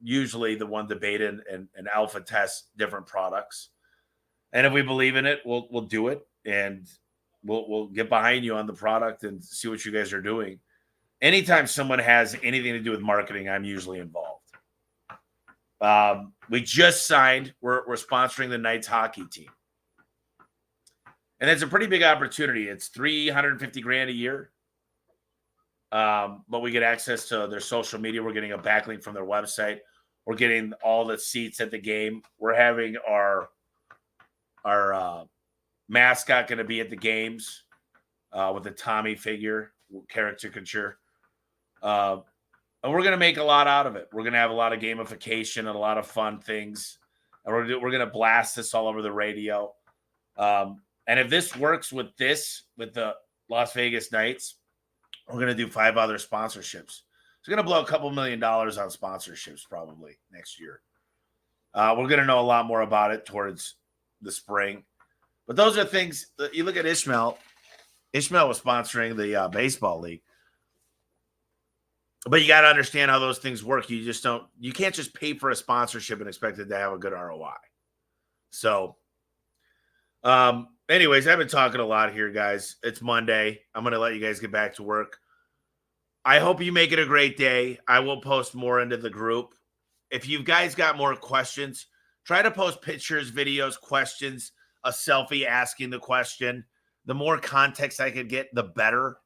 usually the one to beta and alpha test different products. And if we believe in it, we'll do it, and we'll get behind you on the product and see what you guys are doing. Anytime someone has anything to do with marketing, I'm usually involved. We just signed. We're sponsoring the Knights hockey team, and it's a pretty big opportunity. It's $350,000 a year, but we get access to their social media. We're getting a backlink from their website. We're getting all the seats at the game. We're having our mascot going to be at the games with a Tommy figure, caricature. And we're going to make a lot out of it. We're going to have a lot of gamification and a lot of fun things. And we're going to blast this all over the radio. And if this works with the Las Vegas Knights, we're going to do 5 other sponsorships. It's going to blow a couple $1 million on sponsorships probably next year. We're going to know a lot more about it towards the spring. But those are things that you look at Ishmael. Ishmael was sponsoring the baseball league. But you got to understand how those things work. You can't just pay for a sponsorship and expect it to have a good ROI. So, anyways, I've been talking a lot here, guys. It's Monday. I'm going to let you guys get back to work. I hope you make it a great day. I will post more into the group. If you guys got more questions, try to post pictures, videos, questions, a selfie asking the question. The more context I could get, the better.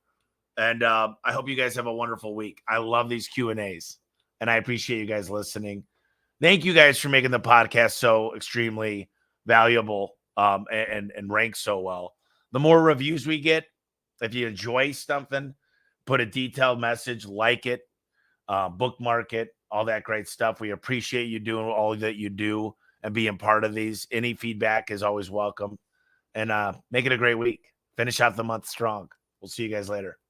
And I hope you guys have a wonderful week. I love these Q&As, and I appreciate you guys listening. Thank you guys for making the podcast so extremely valuable and rank so well. The more reviews we get, if you enjoy something, put a detailed message, like it, bookmark it, all that great stuff. We appreciate you doing all that you do and being part of these. Any feedback is always welcome. And make it a great week. Finish out the month strong. We'll see you guys later.